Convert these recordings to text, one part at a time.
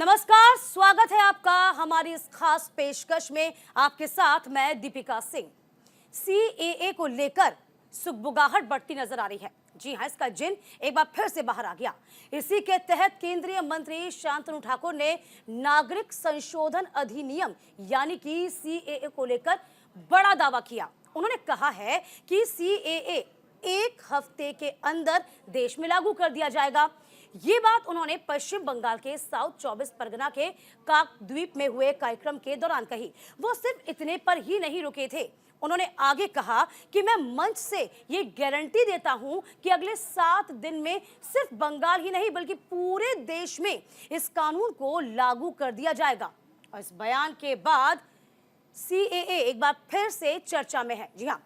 नमस्कार, स्वागत है आपका हमारी इस खास पेशकश में। आपके साथ मैं दीपिका सिंह। सीएए को लेकर सुगबुगाहट बढ़ती नजर आ रही है। जी हां, इसका जिन एक बार फिर से बाहर आ गया। इसी के तहत केंद्रीय मंत्री शांतनु ठाकुर ने नागरिक संशोधन अधिनियम यानी कि सीएए को लेकर बड़ा दावा किया। उन्होंने कहा है कि सीएए एक हफ्ते के अंदर देश में लागू कर दिया जाएगा। ये बात उन्होंने पश्चिम बंगाल के साउथ 24 परगना के काकद्वीप में हुए कार्यक्रम के दौरान कही। वो सिर्फ इतने पर ही नहीं रुके थे। उन्होंने आगे कहा कि मैं मंच से ये गारंटी देता हूं कि अगले 7 दिन में सिर्फ बंगाल ही नहीं बल्कि पूरे देश में इस कानून को लागू कर दिया जाएगा। और इस बयान के बाद सीएए एक बार फिर से चर्चा में है। जी हां,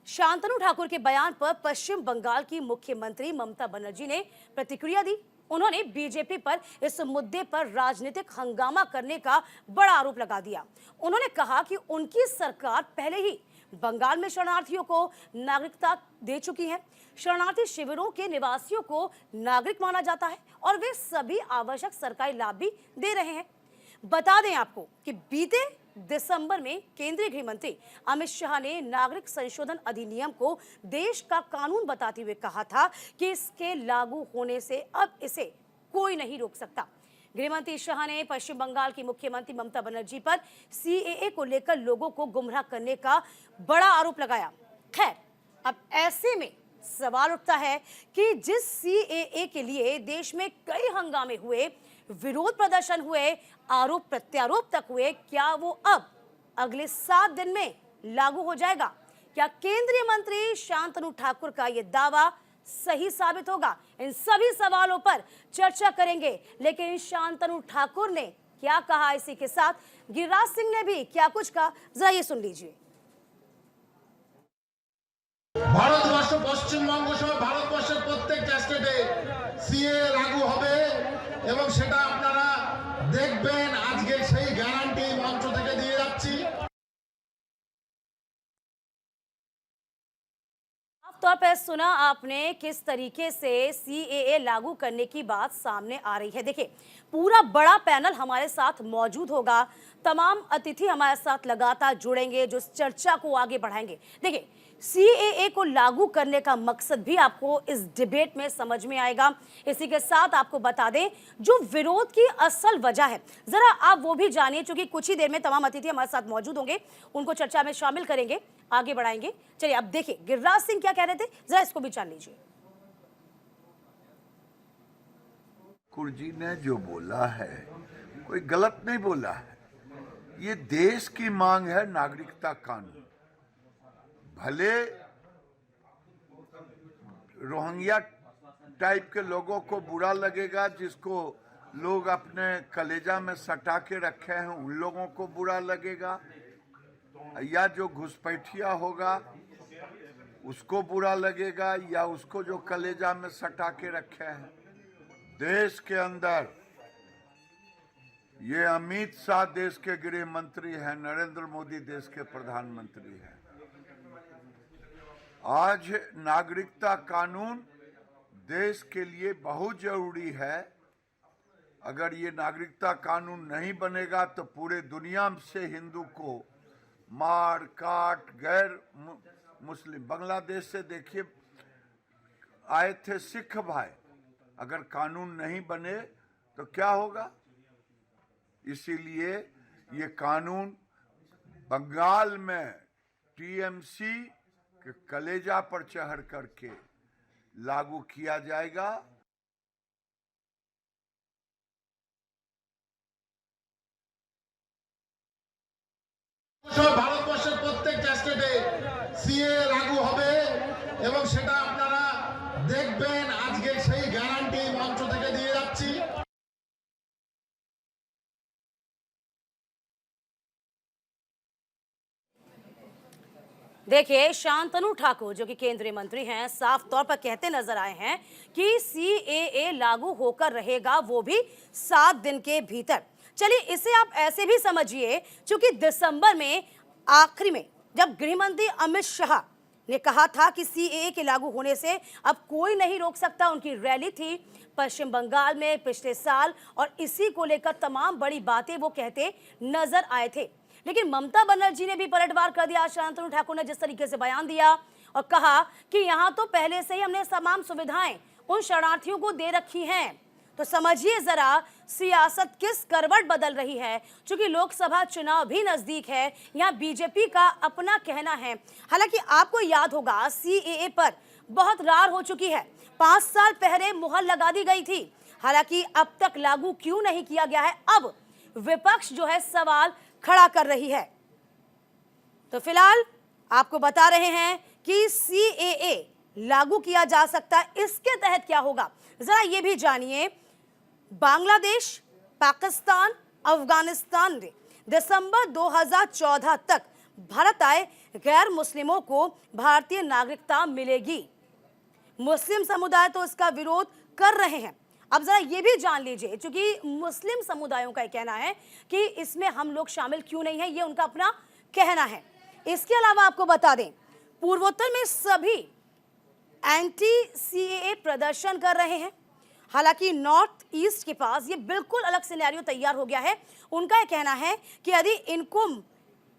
शांतनु ठाकुर के बयान पर पश्चिम बंगाल की मुख्यमंत्री ममता बनर्जी ने प्रतिक्रिया दी। उन्होंने बीजेपी पर इस मुद्दे पर राजनीतिक हंगामा करने का बड़ा आरोप लगा दिया। उन्होंने कहा कि उनकी सरकार पहले ही बंगाल में शरणार्थियों को नागरिकता दे चुकी है। शरणार्थी शिविरों के निवासियों को नागरिक माना जाता है और वे सभी आवश्यक सरकारी लाभ भी दे रहे हैं। बता दें आपको कि बीते दिसंबर में केंद्रीय गृह मंत्री अमित शाह ने नागरिक संशोधन अधिनियम को देश का कानून बताते हुए कहा था कि इसके लागू होने से अब इसे कोई नहीं रोक सकता। गृह मंत्री शाह ने पश्चिम बंगाल की मुख्यमंत्री ममता बनर्जी पर सीएए को लेकर लोगों को गुमराह करने का बड़ा आरोप लगाया। खैर, अब ऐसे में सवाल उठता है कि जिस सीएए के लिए देश में कई हंगामे हुए, विरोध प्रदर्शन हुए, आरोप प्रत्यारोप तक हुए, क्या वो अब अगले 7 दिन में लागू हो जाएगा? क्या केंद्रीय मंत्री शांतनु ठाकुर का ये दावा सही साबित होगा? इन सभी सवालों पर चर्चा करेंगे। लेकिन शांतनु ठाकुर ने क्या कहा, इसी के साथ गिरिराज सिंह ने भी क्या कुछ कहा, जरा ये सुन लीजिए। ভারতবর্ষ পশ্চিমবঙ্গ সহ ভারতবর্ষের প্রত্যেকটা স্টেটে সিএ লাগু হবে এবং সেটা আপনারা দেখবেন। আজকে সেই গ্যারান্টি মঞ্চ থেকে দিয়ে যাচ্ছি। साफ तौर पर सुना आपने किस तरीके से सीएए लागू करने की बात सामने आ रही है। देखिए, पूरा बड़ा पैनल हमारे साथ मौजूद होगा। तमाम अतिथि हमारे साथ लगातार जुड़ेंगे जो इस चर्चा को आगे बढ़ाएंगे। देखिए, सीएए को लागू करने का मकसद भी आपको इस डिबेट में समझ में आएगा। इसी के साथ आपको बता दें जो विरोध की असल वजह है, जरा आप वो भी जानिए। चूंकि कुछ ही देर में तमाम अतिथि हमारे साथ मौजूद होंगे, उनको चर्चा में शामिल करेंगे, आगे बढ़ाएंगे। चलिए, अब देखिए गिरिराज सिंह क्या कह रहे थे, जरा इसको भी जान लीजिए। कुर्जी ने जो बोला है कोई गलत नहीं बोला है। ये देश की मांग है नागरिकता कानून। भले रोहिंग्या टाइप के लोगों को बुरा लगेगा, जिसको लोग अपने कलेजा में सटा के रखे हैं उन लोगों को बुरा लगेगा, या जो घुसपैठिया होगा उसको बुरा लगेगा, या उसको जो कलेजा में सटा के रखे हैं। देश के अंदर ये अमित शाह देश के गृह मंत्री हैं, नरेंद्र मोदी देश के प्रधानमंत्री हैं। आज नागरिकता कानून देश के लिए बहुत जरूरी है। अगर ये नागरिकता कानून नहीं बनेगा तो पूरे दुनिया से हिंदू को मार काट, गैर मुस्लिम बांग्लादेश से देखिए आए थे सिख भाई, अगर कानून नहीं बने तो क्या होगा? इसीलिए ये कानून बंगाल में टीएमसी के कलेजा पर चढ़ करके लागू किया जाएगा। ভারতবর্ষের প্রত্যেকটা স্টেটে সিএ লাগু হবে এবং সেটা আপনারা দেখবেন। আজকে সেই গ্যারান্টি মঞ্চ থেকে দিয়ে যাচ্ছি। देखिए, शांतनु ठाकुर जो कि केंद्रीय मंत्री हैं, साफ तौर पर कहते नजर आए हैं कि सीएए लागू होकर रहेगा, वो भी 7 दिन के भीतर। चलिए, इसे आप ऐसे भी समझिए, चूंकि दिसंबर में आखिरी में जब गृह मंत्री अमित शाह ने कहा था कि सीएए के लागू होने से अब कोई नहीं रोक सकता। उनकी रैली थी पश्चिम बंगाल में पिछले साल और इसी को लेकर तमाम बड़ी बातें वो कहते नजर आए थे। लेकिन ममता बनर्जी ने भी पलटवार कर दिया। शांतनु ठाकुर ने जिस तरीके से बयान दिया और कहा कि यहां तो पहले से ही हमने तमाम सुविधाएं उन शरणार्थियों को दे रखी हैं। तो समझिए जरा सियासत किस करवट बदल रही है। क्योंकि लोकसभा चुनाव भी नजदीक है, यहाँ बीजेपी का अपना कहना है। हालांकि आपको याद होगा सीएए पर बहुत रार हो चुकी है, 5 साल पहले मुहर लगा दी गई थी। हालांकि अब तक लागू क्यों नहीं किया गया है, अब विपक्ष जो है सवाल खड़ा कर रही है। तो फिलहाल आपको बता रहे हैं कि सीएए लागू किया जा सकता है। इसके तहत क्या होगा जरा ये भी जानिए। बांग्लादेश, पाकिस्तान, अफगानिस्तान में दिसंबर 2014 तक भारत आए गैर मुस्लिमों को भारतीय नागरिकता मिलेगी। मुस्लिम समुदाय तो इसका विरोध कर रहे हैं। अब जरा ये भी जान लीजिए, क्योंकि मुस्लिम समुदायों का कहना है कि इसमें हम लोग शामिल क्यों नहीं है, ये उनका अपना कहना है। इसके अलावा आपको बता दें, पूर्वोत्तर में सभी एंटी सीएए प्रदर्शन कर रहे हैं। हालांकि नॉर्थ ईस्ट के पास ये बिल्कुल अलग सिनेरियो तैयार हो गया है। उनका यह कहना है कि यदि इनको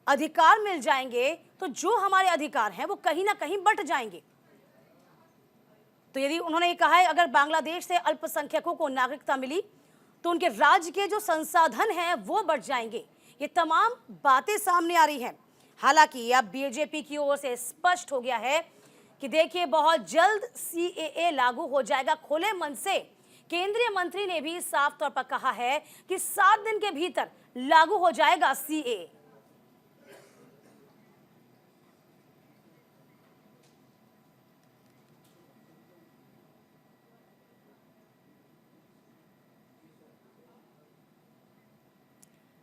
अधिकार मिल जाएंगे तो जो हमारे अधिकार हैं वो कहीं ना कहीं बंट जाएंगे। तो यदि उन्होंने ये कहा है अगर बांग्लादेश से अल्पसंख्यकों को नागरिकता मिली तो उनके राज्य के जो संसाधन हैं वो बढ़ जाएंगे। ये तमाम बातें सामने आ रही हैं। हालांकि अब बीजेपी की ओर से स्पष्ट हो गया है कि देखिए बहुत जल्द सीएए लागू हो जाएगा। खुले मन से केंद्रीय मंत्री ने भी साफ तौर पर कहा है कि 7 दिन के भीतर लागू हो जाएगा सीएए।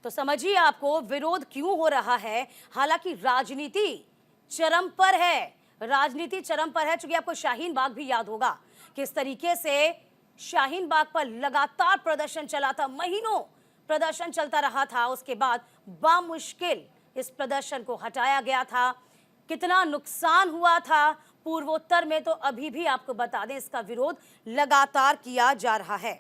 तो समझिए आपको विरोध क्यों हो रहा है। हालांकि राजनीति चरम पर है, राजनीति चरम पर है। चूंकि आपको शाहीन बाग भी याद होगा किस तरीके से शाहीन बाग पर लगातार प्रदर्शन चला था, महीनों प्रदर्शन चलता रहा था। उसके बाद बामुश्किल इस प्रदर्शन को हटाया गया था। कितना नुकसान हुआ था पूर्वोत्तर में, तो अभी भी आपको बता दें इसका विरोध लगातार किया जा रहा है।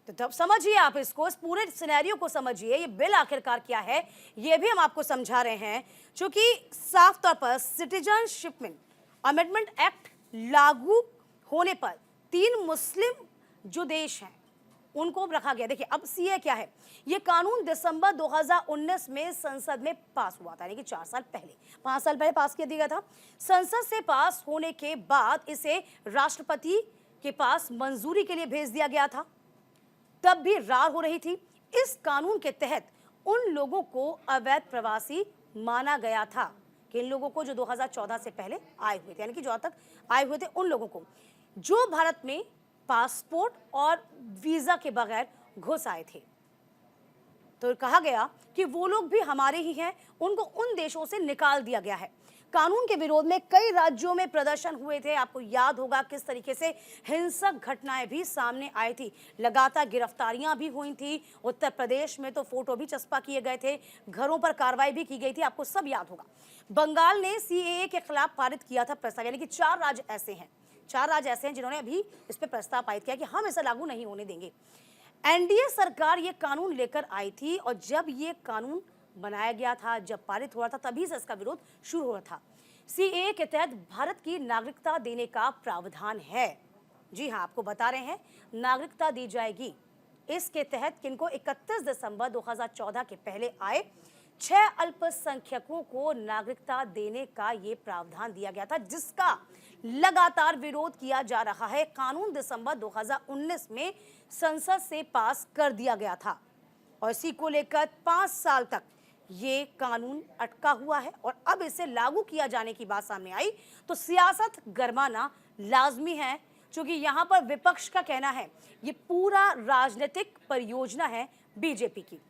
तो तब समझिए आप इसको, इस पूरे सिनेरियो को समझिए। ये बिल आखिरकार क्या है ये भी हम आपको समझा रहे हैं। क्योंकि साफ तौर पर सिटीजनशिप अमेंडमेंट एक्ट लागू होने पर 3 मुस्लिम जो देश हैं उनको रखा गया। देखिए अब सीए क्या है, ये कानून दिसंबर 2019 में संसद में पास हुआ था, यानी कि 4 साल पहले, 5 साल पहले पास किया गया था। संसद से पास होने के बाद इसे राष्ट्रपति के पास मंजूरी के लिए भेज दिया गया था। तब भी रार हो रही थी। इस कानून के तहत उन लोगों को अवैध प्रवासी माना गया था कि इन लोगों को जो 2014 से पहले आए हुए थे, यानी कि जो तक आए हुए थे उन लोगों को जो भारत में पासपोर्ट और वीजा के बगैर घुस आए थे। तो कहा गया कि वो लोग भी हमारे ही हैं, उनको उन देशों से निकाल दिया गया है। कानून के विरोध में कई राज्यों में प्रदर्शन हुए थे। आपको याद होगा किस तरीके से हिंसक घटनाएं भी सामने आई थी, लगातार गिरफ्तारियां भी हुई थी। उत्तर प्रदेश में तो फोटो भी चस्पा किए गए थे, घरों पर कार्रवाई भी की गई थी, आपको सब याद होगा। बंगाल ने सीएए के खिलाफ पारित किया था प्रस्ताव, यानी कि 4 राज्य ऐसे हैं जिन्होंने अभी इस पर प्रस्ताव पारित किया कि हम ऐसा लागू नहीं होने देंगे। एनडीए सरकार ये कानून लेकर आई थी और जब ये कानून बनाया गया था, जब पारित हुआ था, तभी से इसका विरोध शुरू हुआ था। सीएए के तहत भारत की नागरिकता देने का प्रावधान है। जी हाँ, आपको बता रहे हैं नागरिकता दी जाएगी। इसके तहत किनको 31 दिसंबर 2014 के पहले आए 6 अल्पसंख्यकों को नागरिकता देने का ये प्रावधान दिया गया था, जिसका लगातार विरोध किया जा रहा है। कानून दिसंबर 2019 में संसद से पास कर दिया गया था और इसी को लेकर 5 साल तक ये कानून अटका हुआ है और अब इसे लागू किया जाने की बात सामने आई तो सियासत गरमाना लाजमी है। क्योंकि यहाँ पर विपक्ष का कहना है ये पूरा राजनीतिक परियोजना है बीजेपी की।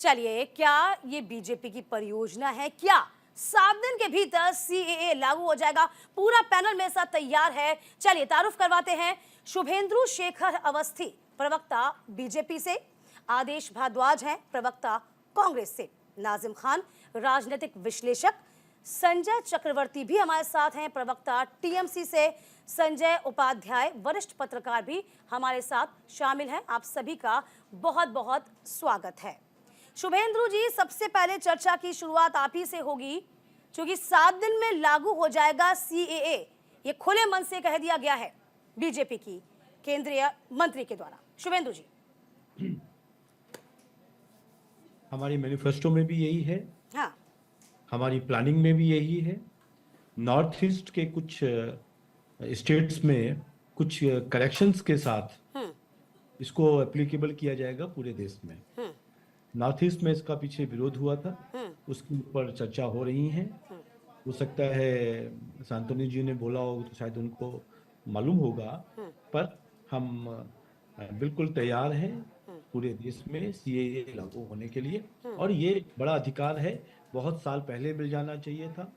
चलिए, क्या ये बीजेपी की परियोजना है? क्या 7 दिन के भीतर सीएए लागू हो जाएगा? पूरा पैनल मेरे साथ तैयार है। चलिए तारुफ करवाते हैं शुभेंदु शेखर अवस्थी, प्रवक्ता बीजेपी से, आदेश भारद्वाज हैं प्रवक्ता कांग्रेस से। नाजिम खान राजनीतिक विश्लेषक, संजय चक्रवर्ती भी हमारे साथ हैं, प्रवक्ता टीएमसी से संजय उपाध्याय वरिष्ठ पत्रकार भी हमारे साथ शामिल हैं। आप सभी का बहुत बहुत स्वागत है। शुभेंदु जी, सबसे पहले चर्चा की शुरुआत आप ही से होगी, क्योंकि 7 दिन में लागू हो जाएगा सीएए, ये खुले मन से कह दिया गया है बीजेपी की केंद्रीय मंत्री के द्वारा। शुभेंदु जी, हमारी मैनिफेस्टो में भी यही है, हाँ, हमारी प्लानिंग में भी यही है। नॉर्थ ईस्ट के कुछ स्टेट्स में कुछ करेक्शंस के साथ इसको एप्लीकेबल किया जाएगा पूरे देश में। नॉर्थ ईस्ट में इसका पीछे विरोध हुआ था, उसके ऊपर चर्चा हो रही है। हो सकता है शांतनु जी ने बोला हो तो शायद उनको मालूम होगा, पर हम बिल्कुल तैयार हैं पूरे देश में सीएए लागू होने के लिए। और ये बड़ा अधिकार है, बहुत साल पहले मिल जाना चाहिए था।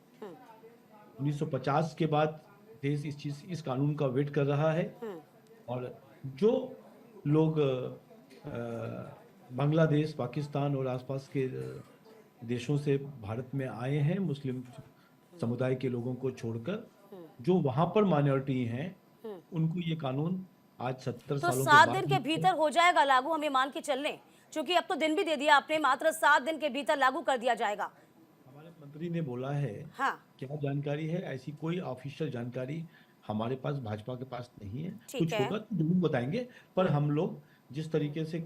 1950 के बाद देश इस कानून का वेट कर रहा है। और जो लोग बांग्लादेश, पाकिस्तान और आसपास के देशों से भारत में आए हैं, मुस्लिम समुदाय के लोगों को छोड़कर, जो वहां पर माइनॉरिटी हैं, उनको ये कानून आज 70 तो सालों 7 के दिन बाद के भीतर हो जाएगा लागू, हम ये मान के चल लें, क्योंकि अब तो दिन भी दे दिया आपने, मात्र 7 दिन के भीतर लागू कर दिया जाएगा। हमारे मंत्री ने बोला है। हाँ, क्या जानकारी है? ऐसी कोई ऑफिशियल जानकारी हमारे पास, भाजपा के पास नहीं है। ठीक कुछ है। होगा तो जरूर बताएंगे, पर हम लोग जिस तरीके से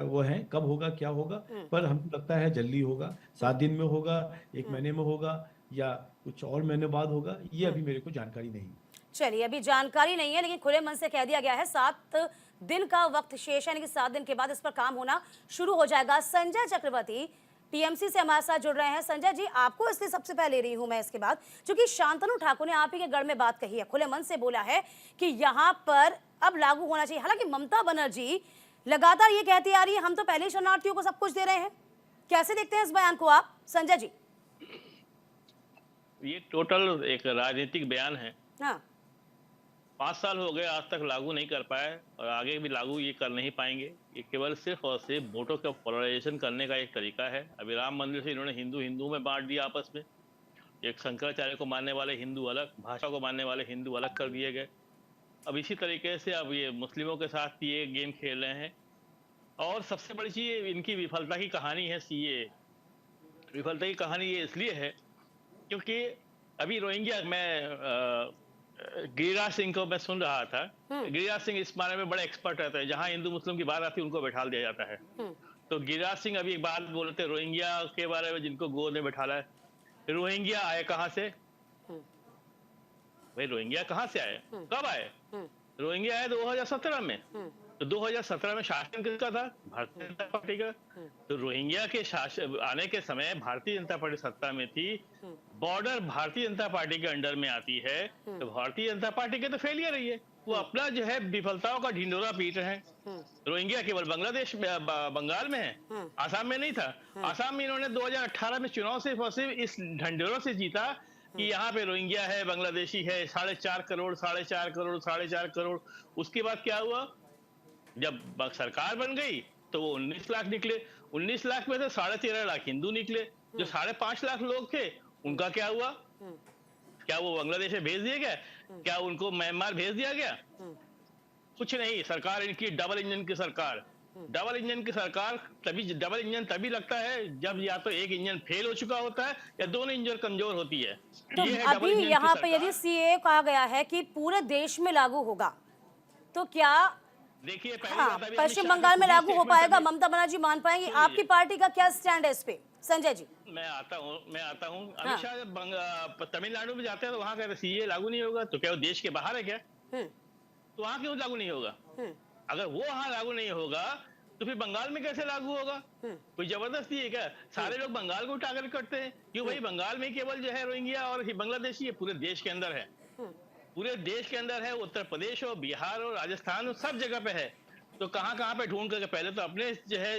वो हैं, कब होगा क्या होगा, पर हमको लगता है जल्दी होगा। 7 दिन में होगा, 1 महीने में होगा, या कुछ और महीने बाद होगा, ये अभी मेरे को जानकारी नहीं। चलिए, अभी जानकारी नहीं है, लेकिन खुले मन से कह दिया गया है 7 दिन का वक्त शेष है, यानी कि 7 दिन के बाद इस पर काम होना शुरू हो जाएगा। संजय चक्रवर्ती टीएमसी से हमारे साथ जुड़ रहे हैं। संजय जी, आपको इसलिए सबसे पहले ले रही हूं मैं इसके बाद, क्योंकि शांतनु ठाकुर ने आप ही के गढ़ में बात कही है, खुले मन से बोला है कि यहाँ पर अब लागू होना चाहिए। हालांकि ममता बनर्जी लगातार ये कहती आ रही है हम तो पहले ही शरणार्थियों को सब कुछ दे रहे हैं। कैसे देखते हैं इस बयान को आप, संजय जी? ये टोटल एक राजनीतिक बयान है। हाँ, 5 साल हो गए, आज तक लागू नहीं कर पाए और आगे भी लागू ये कर नहीं पाएंगे। ये केवल सिर्फ और सिर्फ वोटों का पोलराइजेशन करने का एक तरीका है। अभी राम मंदिर से इन्होंने हिंदू में बांट दिया आपस में। एक शंकराचार्य को मानने वाले हिंदू अलग, भाषा को मानने वाले हिंदू अलग कर दिए गए। अब इसी तरीके से अब ये मुस्लिमों के साथ ये गेम खेल रहे हैं। और सबसे बड़ी चीज इनकी विफलता की कहानी है सीए। विफलता की कहानी ये इसलिए है क्योंकि अभी रोहिंग्या, मैं गिरिराज सिंह को मैं सुन रहा था। गिरिराज सिंह इस बारे में बड़े एक्सपर्ट रहते हैं, जहां हिंदू मुस्लिम की बात आती है उनको बैठा दिया जाता है। तो गिरिराज सिंह अभी एक बात बोल रहे थे रोहिंग्या के बारे में, जिनको गोद में बैठाला है। रोहिंग्या आए कहां से? भाई रोहिंग्या कहां से आए, कब आए? रोहिंग्या आए 2017 में। तो 2017 में शासन किसका था? भारतीय जनता पार्टी का। तो रोहिंग्या के शासन आने के समय भारतीय जनता पार्टी सत्ता में थी, बॉर्डर भारतीय जनता पार्टी के अंडर में आती है, तो भारतीय जनता पार्टी के तो फेलियर रही है। वो अपना जो है विफलताओं का ढिंडोरा पीट रहे हैं। रोहिंग्या केवल बांग्लादेश में, बंगाल में है, आसाम में नहीं था। आसाम में इन्होंने 2018 में चुनाव सिर्फ इस ढंढेरों से जीता कि यहाँ पे रोहिंग्या है, बांग्लादेशी है, 4.5 करोड़, 4.5 करोड़, 4.5 करोड़। उसके बाद क्या हुआ? जब सरकार बन गई तो वो 19 लाख निकले। 19 लाख में से 13.5 लाख हिंदू निकले। जो 5.5 लाख लोग थे उनका क्या हुआ? क्या वो बांग्लादेश में भेज दिए गए? क्या उनको म्यांमार भेज दिया गया? कुछ नहीं। सरकार इनकी डबल इंजन की सरकार। डबल इंजन की सरकार डबल इंजन तभी लगता है जब या तो एक इंजन फेल हो चुका होता है या दोनों इंजन कमजोर होती है। तो ये है अभी डबल इंजन यहाँ की पे यदि सरकार। सीए कहा गया है कि पूरे देश में लागू होगा, तो क्या देखिए पहली हाँ, बात, अभी पश्चिम अमित शाह बंगाल में ने लागू हो statement पाएगा? अभी- ममता बनर्जी मान पाएंगी? सुनिए। आपकी पार्टी का क्या स्टैंड है इस पे, संजय जी? मैं आता हूँ हाँ। अमित शाह जब तमिलनाडु में जाते हैं तो वहां कहते सीए लागू नहीं होगा। तो क्या वो देश के बाहर है क्या? हम्म, तो वहां क्यों लागू नहीं होगा? हम्म, अगर वो वहां लागू नहीं होगा तो फिर बंगाल में कैसे लागू होगा? कोई जबरदस्ती है क्या? सारे लोग बंगाल को टारगेट करते हैं क्यों? भाई बंगाल में केवल जो है रोहिंग्या और बांग्लादेशी है, पूरे देश के अंदर है। पूरे देश के अंदर है। उत्तर प्रदेश हो, बिहार हो, राजस्थान हो, सब जगह पे है। तो कहां पे ढूंढ करके, पहले तो अपने जो है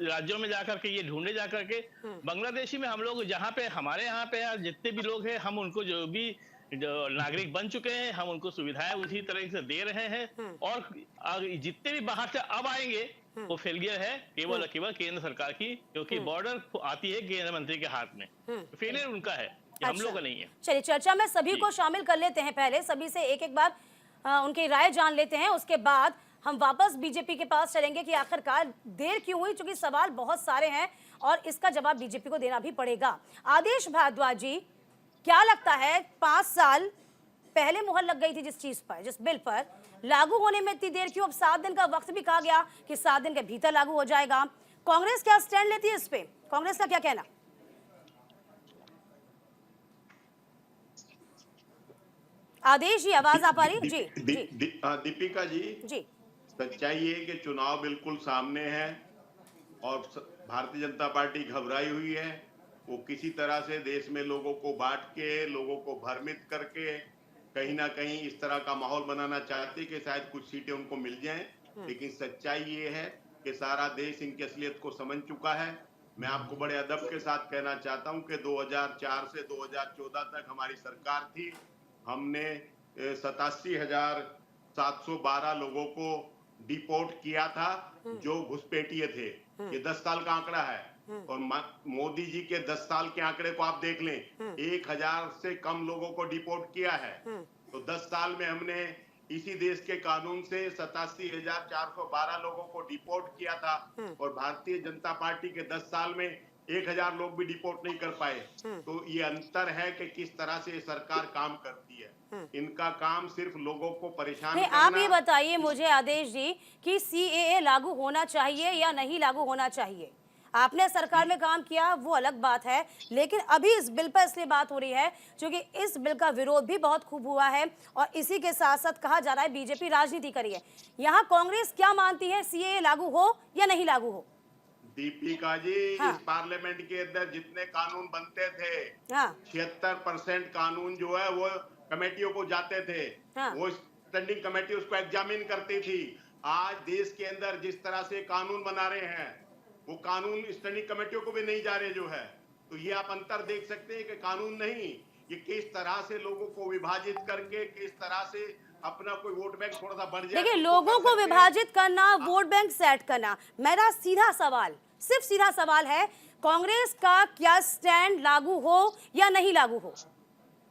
राज्यों में जाकर के ये ढूंढे जाकर के। बांग्लादेशी में हम लोग जहाँ पे, हमारे यहाँ पे जितने भी लोग हैं, हम उनको जो भी जो नागरिक बन चुके हैं, हम उनको सुविधाएं उसी तरह से दे रहे हैं। और जितने भी बाहर से अब आएंगे वो फेलियर है केवल और केवल केंद्र सरकार की, क्योंकि बॉर्डर आती है केंद्र मंत्री के हाथ में। फेलियर उनका है, ये हम लोग का नहीं है। चलिए चर्चा में सभी जी। को शामिल कर लेते हैं, पहले सभी से एक एक बार उनकी राय जान लेते हैं, उसके बाद हम वापस बीजेपी के पास चलेंगे कि आखिरकार देर क्यों हुई, क्योंकि सवाल बहुत सारे हैं और इसका जवाब बीजेपी को देना भी पड़ेगा। आदेश भारद्वाज जी, क्या लगता है 5 साल पहले मुहर लग गई थी जिस चीज पर, जिस बिल पर, लागू होने में इतनी देर क्यों? अब 7 दिन का वक्त भी कहा गया कि 7 दिन के भीतर लागू हो जाएगा। कांग्रेस क्या स्टैंड लेती है इस पे? कांग्रेस का क्या कहना? आदेश जी, आवाज आ पा रही? जी जी दीपिका जी, जी सच्चाई ये है कि चुनाव बिल्कुल सामने है और भारतीय जनता पार्टी घबराई हुई है। वो किसी तरह से देश में लोगों को बांट के, लोगों को भ्रमित करके कहीं ना कहीं इस तरह का माहौल बनाना चाहती है कि शायद कुछ सीटें उनको मिल जाएं। लेकिन सच्चाई ये है कि सारा देश इनकी असलियत को समझ चुका है। मैं आपको बड़े अदब के साथ कहना चाहता हूं कि 2004 से 2014 तक हमारी सरकार थी। हमने 87,712 लोगों को डिपोर्ट किया था जो घुसपैठिए थे। ये 10 साल का आंकड़ा है और मोदी जी के 10 साल के आंकड़े को आप देख लें, 1,000 से कम लोगों को डिपोर्ट किया है। तो 10 साल में हमने इसी देश के कानून से 87,412 लोगों को डिपोर्ट किया था और भारतीय जनता पार्टी के 10 साल में 1,000 लोग भी डिपोर्ट नहीं कर पाए। तो ये अंतर है कि किस तरह से ये सरकार काम करती है। इनका काम सिर्फ लोगों को परेशान करना। आप ये बताइए मुझे आदेश जी कि सीएए लागू होना चाहिए या नहीं लागू होना चाहिए? आपने सरकार में काम किया वो अलग बात है, लेकिन अभी इस बिल पर इसलिए बात हो रही है क्योंकि इस बिल का विरोध भी बहुत खूब हुआ है और इसी के साथ साथ कहा जा रहा है बीजेपी राजनीति करी है। यहाँ कांग्रेस क्या मानती है, सीएए लागू हो या नहीं लागू हो? दीपिका जी, हाँ। इस पार्लियामेंट के अंदर जितने कानून बनते थे, हाँ 76% कानून जो है वो कमेटियों को जाते थे। हाँ। वो स्टैंडिंग कमेटी उसको एग्जामिन करती थी। आज देश के अंदर जिस तरह से कानून बना रहे हैं वो कानून स्टैंडिंग कमेटियों को भी नहीं जा रहे जो है। तो ये आप अंतर देख सकते हैं कि कानून नहीं, ये किस तरह से लोगों को विभाजित करके, किस तरह से अपना कोई वोट बैंक थोड़ा सा बढ़ जाए। देखिए, लोगों को विभाजित करना, वोट बैंक सेट करना, मेरा सीधा सवाल, सिर्फ सीधा सवाल है, कांग्रेस का क्या स्टैंड, लागू हो या नहीं लागू हो?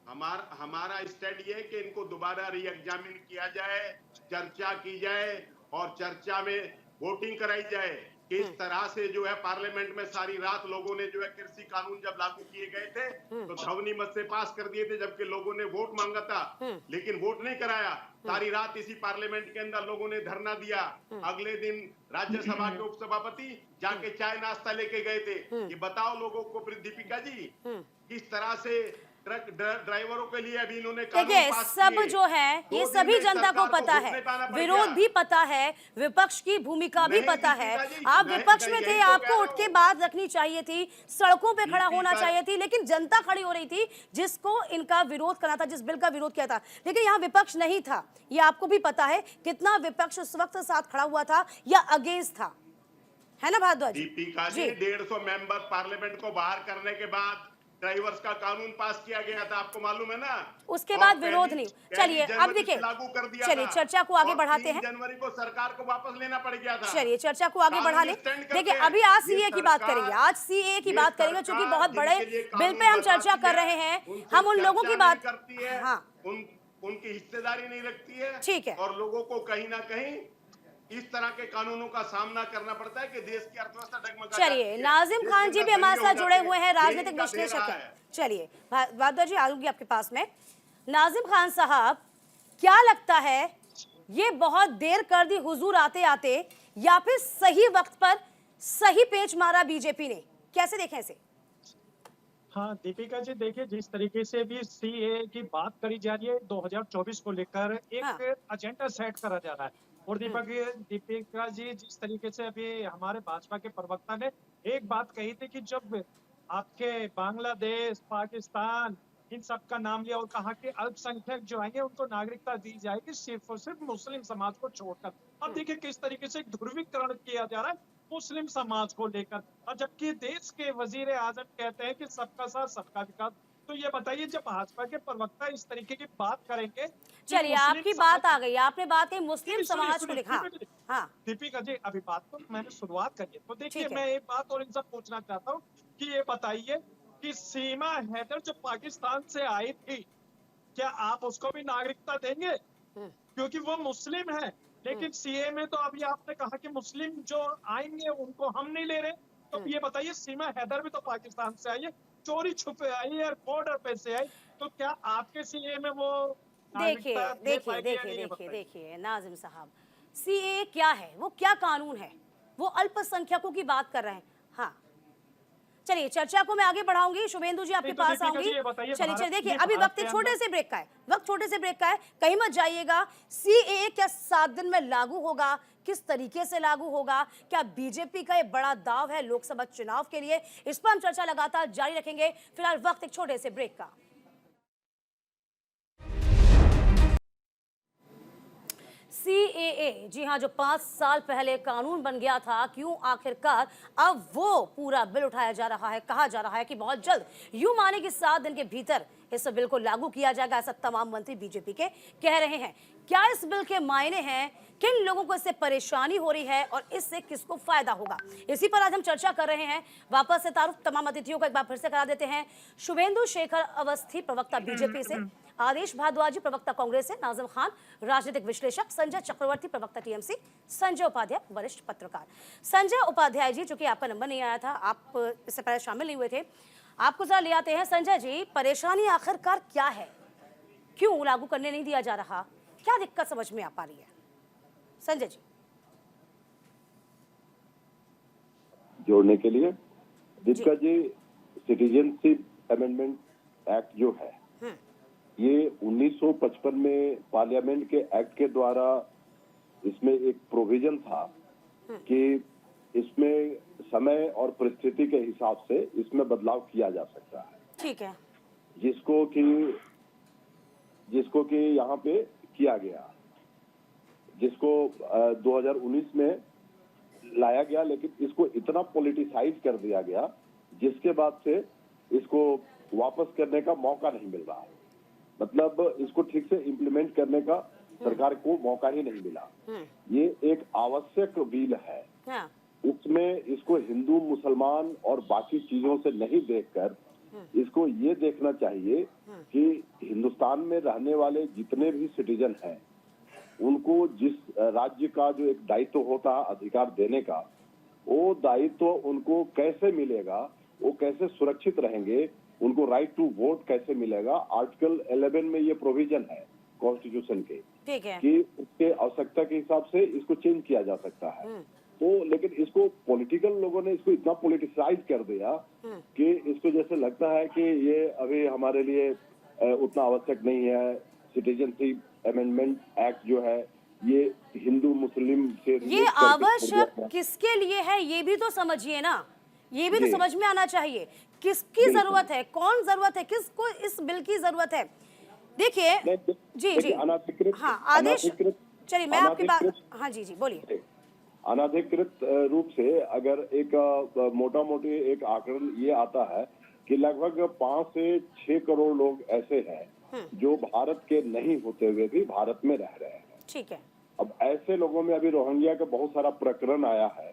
हमारा स्टैंड ये है कि इनको दोबारा री एग्जामिन किया जाए, चर्चा की जाए और चर्चा में वोटिंग कराई जाए। किस तरह से जो है पार्लियामेंट में सारी रात लोगों ने जो है कृषि कानून जब लागू किए गए थे तो ध्वनि मत से पास कर दिए थे, जबकि लोगों ने वोट मांगा था लेकिन वोट नहीं कराया। सारी रात इसी पार्लियामेंट के अंदर लोगों ने धरना दिया। अगले दिन राज्यसभा के उपसभापति जाके चाय नाश्ता लेके गए थे। ये बताओ लोगों को दीपिका जी, किस तरह से ट्रक ड्राइवरों के लिए अभी इन्होंने देखिए, सब जो है ये सभी जनता को पता है, विरोध भी पता है, विपक्ष की भूमिका भी पता है। आप विपक्ष में थे, आपको उठ के बात रखनी चाहिए थी, सड़कों पे खड़ा होना चाहिए थी, लेकिन जनता खड़ी हो रही थी जिसको इनका विरोध करना था, जिस बिल का विरोध किया था। लेकिन यहाँ विपक्ष नहीं था, ये आपको भी पता है कितना विपक्ष उस वक्त साथ खड़ा हुआ था या अगेंस्ट था, है ना भारद्वाज दीपिका जी? 150 मेंबर पार्लियामेंट को बाहर करने के बाद ड्राइवर्स का कानून पास किया गया था, आपको मालूम है ना? उसके बाद विरोध नहीं। चलिए अब देखिए, लागू कर दिया चलिए था। चर्चा को आगे बढ़ाते हैं। 3 जनवरी को सरकार को वापस लेना पड़ गया था। चलिए चर्चा को आगे बढ़ा लें। देखिए, अभी आज सीए की बात करेंगे, आज सीए की बात करेंगे, क्योंकि बहुत बड़े बिल पे हम चर्चा कर रहे हैं। हम उन लोगों की बात करती है, हाँ, उनकी हिस्सेदारी नहीं रखती है, ठीक है, और लोगों को कहीं ना कहीं इस तरह के कानूनों का सामना करना पड़ता है कि देश की अर्थव्यवस्था डगमगा जाती है। चलिए, नाजिम खान जी भी हमारे साथ जुड़े हुए हैं, राजनीतिक विश्लेषक हैं। चलिए भारद्वाज जी, आऊंगी आपके पास में। नाजिम खान साहब, क्या लगता है ये बहुत देर कर दी हुजूर आते आते, या फिर सही वक्त पर सही पेच मारा बीजेपी ने? कैसे देखें इसे? हाँ दीपिका जी, देखिए जिस तरीके से भी सीए की बात करी जा रही है, 2024 को लेकर एक एजेंडा सेट करा जा रहा है। और दीपिका जी, जिस तरीके से अभी हमारे भाजपा के प्रवक्ता ने एक बात कही थी कि जब आपके बांग्लादेश, पाकिस्तान, इन सब का नाम लिया और कहा कि अल्पसंख्यक जो आएंगे उनको नागरिकता दी जाएगी सिर्फ और सिर्फ मुस्लिम समाज को छोड़कर। अब देखिए किस तरीके से ध्रुवीकरण किया जा रहा है मुस्लिम समाज को लेकर, और जबकि देश के वजीर आजम कहते हैं कि सबका साथ सबका विकास। तो ये बताइए जब भाजपा के प्रवक्ता इस तरीके की बात करेंगे कि चलिए मुस्लिम आपकी समाज- बात आ गई, आपने बात कही मुस्लिम सुनिए, सुनिए, समाज को सुनिए, लिखा। दीपिका जी, हाँ दीपिका जी अभी बात तो मैंने शुरुआत करी है, तो देखिए ठीक है। मैं एक बात और इनसे पूछना चाहता हूँ कि ये बताइए कि सीमा हैदर जो पाकिस्तान से आई थी, क्या आप उसको भी नागरिकता देंगे? क्योंकि वो मुस्लिम है, लेकिन सीए में तो अभी आपने कहा कि मुस्लिम जो आएंगे उनको हम नहीं ले रहे। तो ये बताइए सीमा हैदर भी तो पाकिस्तान से आई है, चोरी छुपे आई है, बॉर्डर पे से आई, तो क्या आपके सीए में वो देखिए नागरिकता दे देखिए पाएंगे या देखिए नहीं, ये देखिए बताइए। देखिए नाजिम साहब, सीए क्या है, वो क्या कानून है, वो अल्पसंख्यकों की बात कर रहे हैं। हाँ चलिए चर्चा को मैं आगे बढ़ाऊंगी, शुभेंदु जी आपके नहीं, तो पास दीपिका आऊंगी। जी, ये बताइए चलिए भारत- चलिए देखिए ये अभी भारत वक्त के छोटे अंदर- से ब्रेक का है, वक्त छोटे से ब्रेक का है, कहीं मत जाइएगा। सीएए क्या 7 दिन में लागू होगा, किस तरीके से लागू होगा, क्या बीजेपी का ये बड़ा दाव है लोकसभा चुनाव के लिए, इस पर हम चर्चा लगातार जारी रखेंगे। फिलहाल वक्त एक छोटे से ब्रेक का। सीएए, जी हाँ, जो 5 साल पहले कानून बन गया था, क्यों आखिरकार अब वो पूरा बिल उठाया जा रहा है। कहा जा रहा है कि बहुत जल्द, यूं माने कि 7 दिन के भीतर इस बिल को लागू किया जाएगा, ऐसा तमाम मंत्री बीजेपी के कह रहे हैं। क्या इस बिल के मायने हैं, किन लोगों को इससे परेशानी हो रही है और इससे किसको फायदा होगा, इसी पर आज हम चर्चा कर रहे हैं। वापस से तारुफ तमाम अतिथियों को एक बार फिर से करा देते हैं। शुभेंदु शेखर अवस्थी, प्रवक्ता बीजेपी से, आदेश भारद्वाज, प्रवक्ता कांग्रेस से, नाजिम खान, राजनीतिक विश्लेषक, संजय चक्रवर्ती, प्रवक्ता टीएमसी, संजय उपाध्याय, वरिष्ठ पत्रकार। संजय उपाध्याय जी, चूंकि आपका नंबर नहीं आया था, आप इससे पहले शामिल नहीं हुए थे, आपको जरा ले आते हैं। संजय जी, परेशानी आखिरकार क्या है, क्यों लागू करने नहीं दिया जा रहा, क्या दिक्कत समझ में आ पा रही है? संजय जी। जोड़ने के लिए Deepika ji, citizenship amendment act जो है, ये 1955 में पार्लियामेंट के एक्ट के द्वारा इसमें एक प्रोविजन था कि इसमें समय और परिस्थिति के हिसाब से इसमें बदलाव किया जा सकता है। ठीक है। जिसको कि यहाँ पे किया गया, जिसको 2019 में लाया गया, लेकिन इसको इतना पॉलिटिसाइज कर दिया गया जिसके बाद से इसको वापस करने का मौका नहीं मिल रहा है। मतलब इसको ठीक से इम्प्लीमेंट करने का सरकार को मौका ही नहीं मिला। ये एक आवश्यक बिल है। हाँ। उसमें इसको हिंदू, मुसलमान और बाकी चीजों से नहीं देखकर इसको ये देखना चाहिए कि हिंदुस्तान में रहने वाले जितने भी सिटीजन हैं, उनको जिस राज्य का जो एक दायित्व होता है अधिकार देने का, वो दायित्व उनको कैसे मिलेगा, वो कैसे सुरक्षित रहेंगे, उनको राइट टू वोट कैसे मिलेगा। आर्टिकल 11 में ये प्रोविजन है कॉन्स्टिट्यूशन के, ठीक है, कि उसके आवश्यकता के हिसाब से इसको चेंज किया जा सकता है। तो लेकिन इसको पॉलिटिकल लोगों ने इसको इतना पॉलिटिसाइज कर दिया कि इसको जैसे लगता है कि ये अभी हमारे लिए उतना आवश्यक नहीं है। सिटीजनशिप अमेंडमेंट एक्ट जो है, ये हिंदू मुस्लिम से ये आवश्यक किसके लिए है, ये भी तो समझिए ना, ये भी तो समझ में आना चाहिए। किसकी जरूरत है, कौन जरूरत है, किसको इस बिल की जरूरत है? देखिए जी जी, हाँ आदेश, चलिए मैं आपकी बात, हाँ जी जी बोलिए। अनाधिकृत रूप से अगर एक मोटा मोटी एक आंकड़न ये आता है कि लगभग 5 से 6 करोड़ लोग ऐसे हैं जो भारत के नहीं होते हुए भी भारत में रह रहे हैं। ठीक है। अब ऐसे लोगों में अभी रोहिंग्या का बहुत सारा प्रकरण आया है,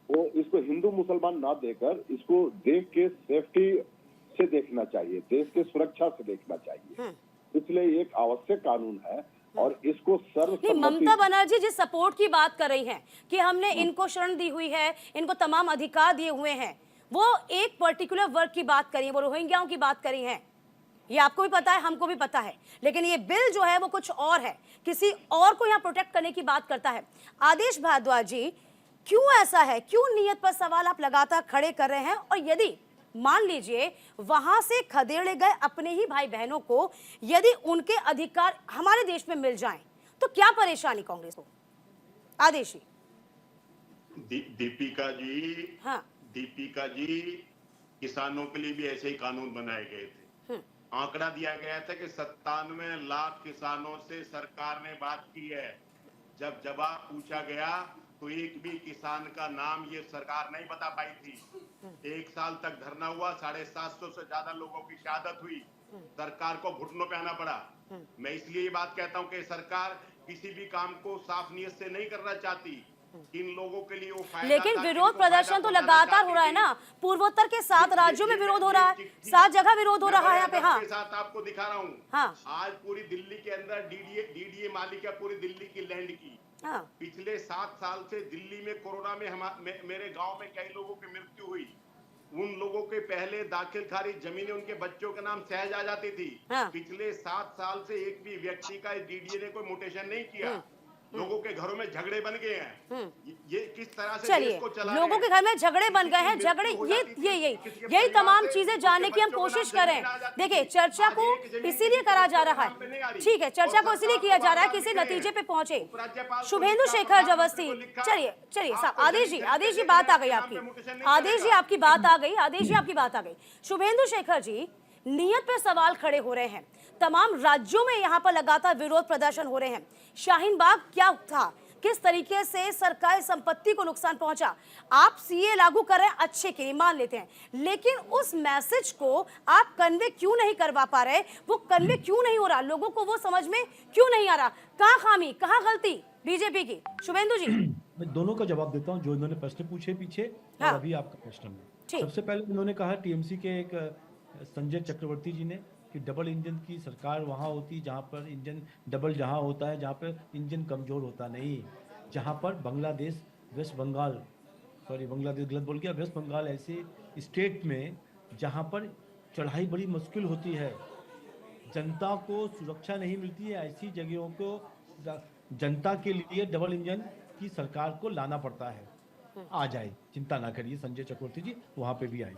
तो इसको हिंदू मुसलमान ना देकर इसको देश के सेफ्टी से देखना चाहिए, देश के सुरक्षा से देखना चाहिए। इसलिए एक आवश्यक कानून है और इसको ममता बनर्जी जिस सपोर्ट की बात कर रही हैं कि हमने इनको शरण दी हुई है, इनको तमाम अधिकार दिए हुए हैं, वो एक पर्टिकुलर वर्ग की बात करी है, वो रोहिंग्याओं की बात करी है। ये आपको भी पता है, हमको भी पता है, लेकिन ये बिल जो है वो कुछ और है, किसी और को यहाँ प्रोटेक्ट करने की बात करता है। आदेश भारद्वाज जी, क्यों ऐसा है, क्यों नियत पर सवाल आप लगातार खड़े कर रहे हैं? और यदि मान लीजिए वहां से खदेड़े गए अपने ही भाई बहनों को यदि उनके अधिकार हमारे देश में मिल जाएं, तो क्या परेशानी कांग्रेस को? आदेश जी। दीपिका जी, हाँ, दीपिका जी, किसानों के लिए भी ऐसे ही कानून बनाए गए थे। आंकड़ा दिया गया था कि 97 लाख किसानों से सरकार ने बात की है। जब जवाब पूछा गया तो एक भी किसान का नाम ये सरकार नहीं बता पाई थी। 1 साल तक धरना हुआ, 750 से ज्यादा लोगों की शहादत हुई, सरकार को घुटनों पे आना पड़ा। मैं इसलिए ये बात कहता हूं कि सरकार किसी भी काम को साफ नीयत से नहीं करना चाहती। इन लोगों के लिए वो फायदा लेकिन था, विरोध इनको प्रदर्शन फायदा तो पहुंचाना लगातार हो रहा है चाहती ना, पूर्वोत्तर के 7 राज्यों में विरोध हो रहा है, 7 जगह विरोध हो मैं रहा है यहाँ पे। बड़े हाँ अदब के साथ आपको दिखा रहा हूँ। हाँ आज पूरी दिल्ली के अंदर डीडीए मालिक है, पूरी दिल्ली की लैंड की। हाँ पिछले 7 साल से दिल्ली में कोरोना में मेरे गांव में कई लोगों की मृत्यु हुई। उन लोगों के पहले दाखिल खारिज जमीनें उनके बच्चों के नाम सहज आ जाती थी। हाँ। पिछले 7 साल से एक भी व्यक्ति का डीडीए ने कोई म्यूटेशन नहीं किया। लोगों के घरों में झगड़े बन गए हैं। ये किस तरह से चलिए, देश को चला लोगों के घर में झगड़े बन गए हैं, झगड़े यही तमाम चीजें जानने की हम कोशिश करें। देखिए, चर्चा को इसीलिए करा जा रहा है, ठीक है, चर्चा को इसीलिए किया जा रहा है, किसी नतीजे पे पहुंचे। शुभेंदु शेखर अवस्थी, चलिए साहब, आदेश जी बात आ गई आपकी, आदेश जी आपकी बात आ गई। शुभेंदु शेखर जी, नियत पे सवाल खड़े हो रहे हैं, तमाम राज्यों में यहाँ पर लगातार विरोध प्रदर्शन हो रहे हैं। शाहीन बाग क्या था, किस तरीके से सरकारी संपत्ति को नुकसान पहुंचा। आप सीए लागू कर रहे हैं, अच्छे के लिए मान लेते हैं, लेकिन उस मैसेज को आप कन्वे क्यों नहीं करवा पा रहे? वो कन्वे क्यों नहीं हो रहा? लोगों को वो समझ में क्यों नहीं आ रहा? कहाँ खामी, कहाँ गलती बीजेपी की? शुभेंदु जी, मैं दोनों का जवाब देता हूं, जो इन्होंने प्रश्न पूछे पीछे और हाँ। अभी आपका प्रश्न में। ठीक। सबसे पहले इन्होंने कहा टीएमसी के एक संजय चक्रवर्ती जी ने कि डबल इंजन की सरकार वहाँ होती जहाँ पर इंजन डबल जहाँ होता है, जहाँ पर इंजन कमजोर होता नहीं, जहाँ पर बांग्लादेश, वेस्ट बंगाल, सॉरी बांग्लादेश गलत बोल गया, वेस्ट बंगाल ऐसे स्टेट में जहाँ पर चढ़ाई बड़ी मुश्किल होती है, जनता को सुरक्षा नहीं मिलती है, ऐसी जगहों को जनता के लिए डबल इंजन की सरकार को लाना पड़ता है। आ जाए, चिंता ना करिए, संजय चक्रवर्ती जी वहाँ पे भी आए।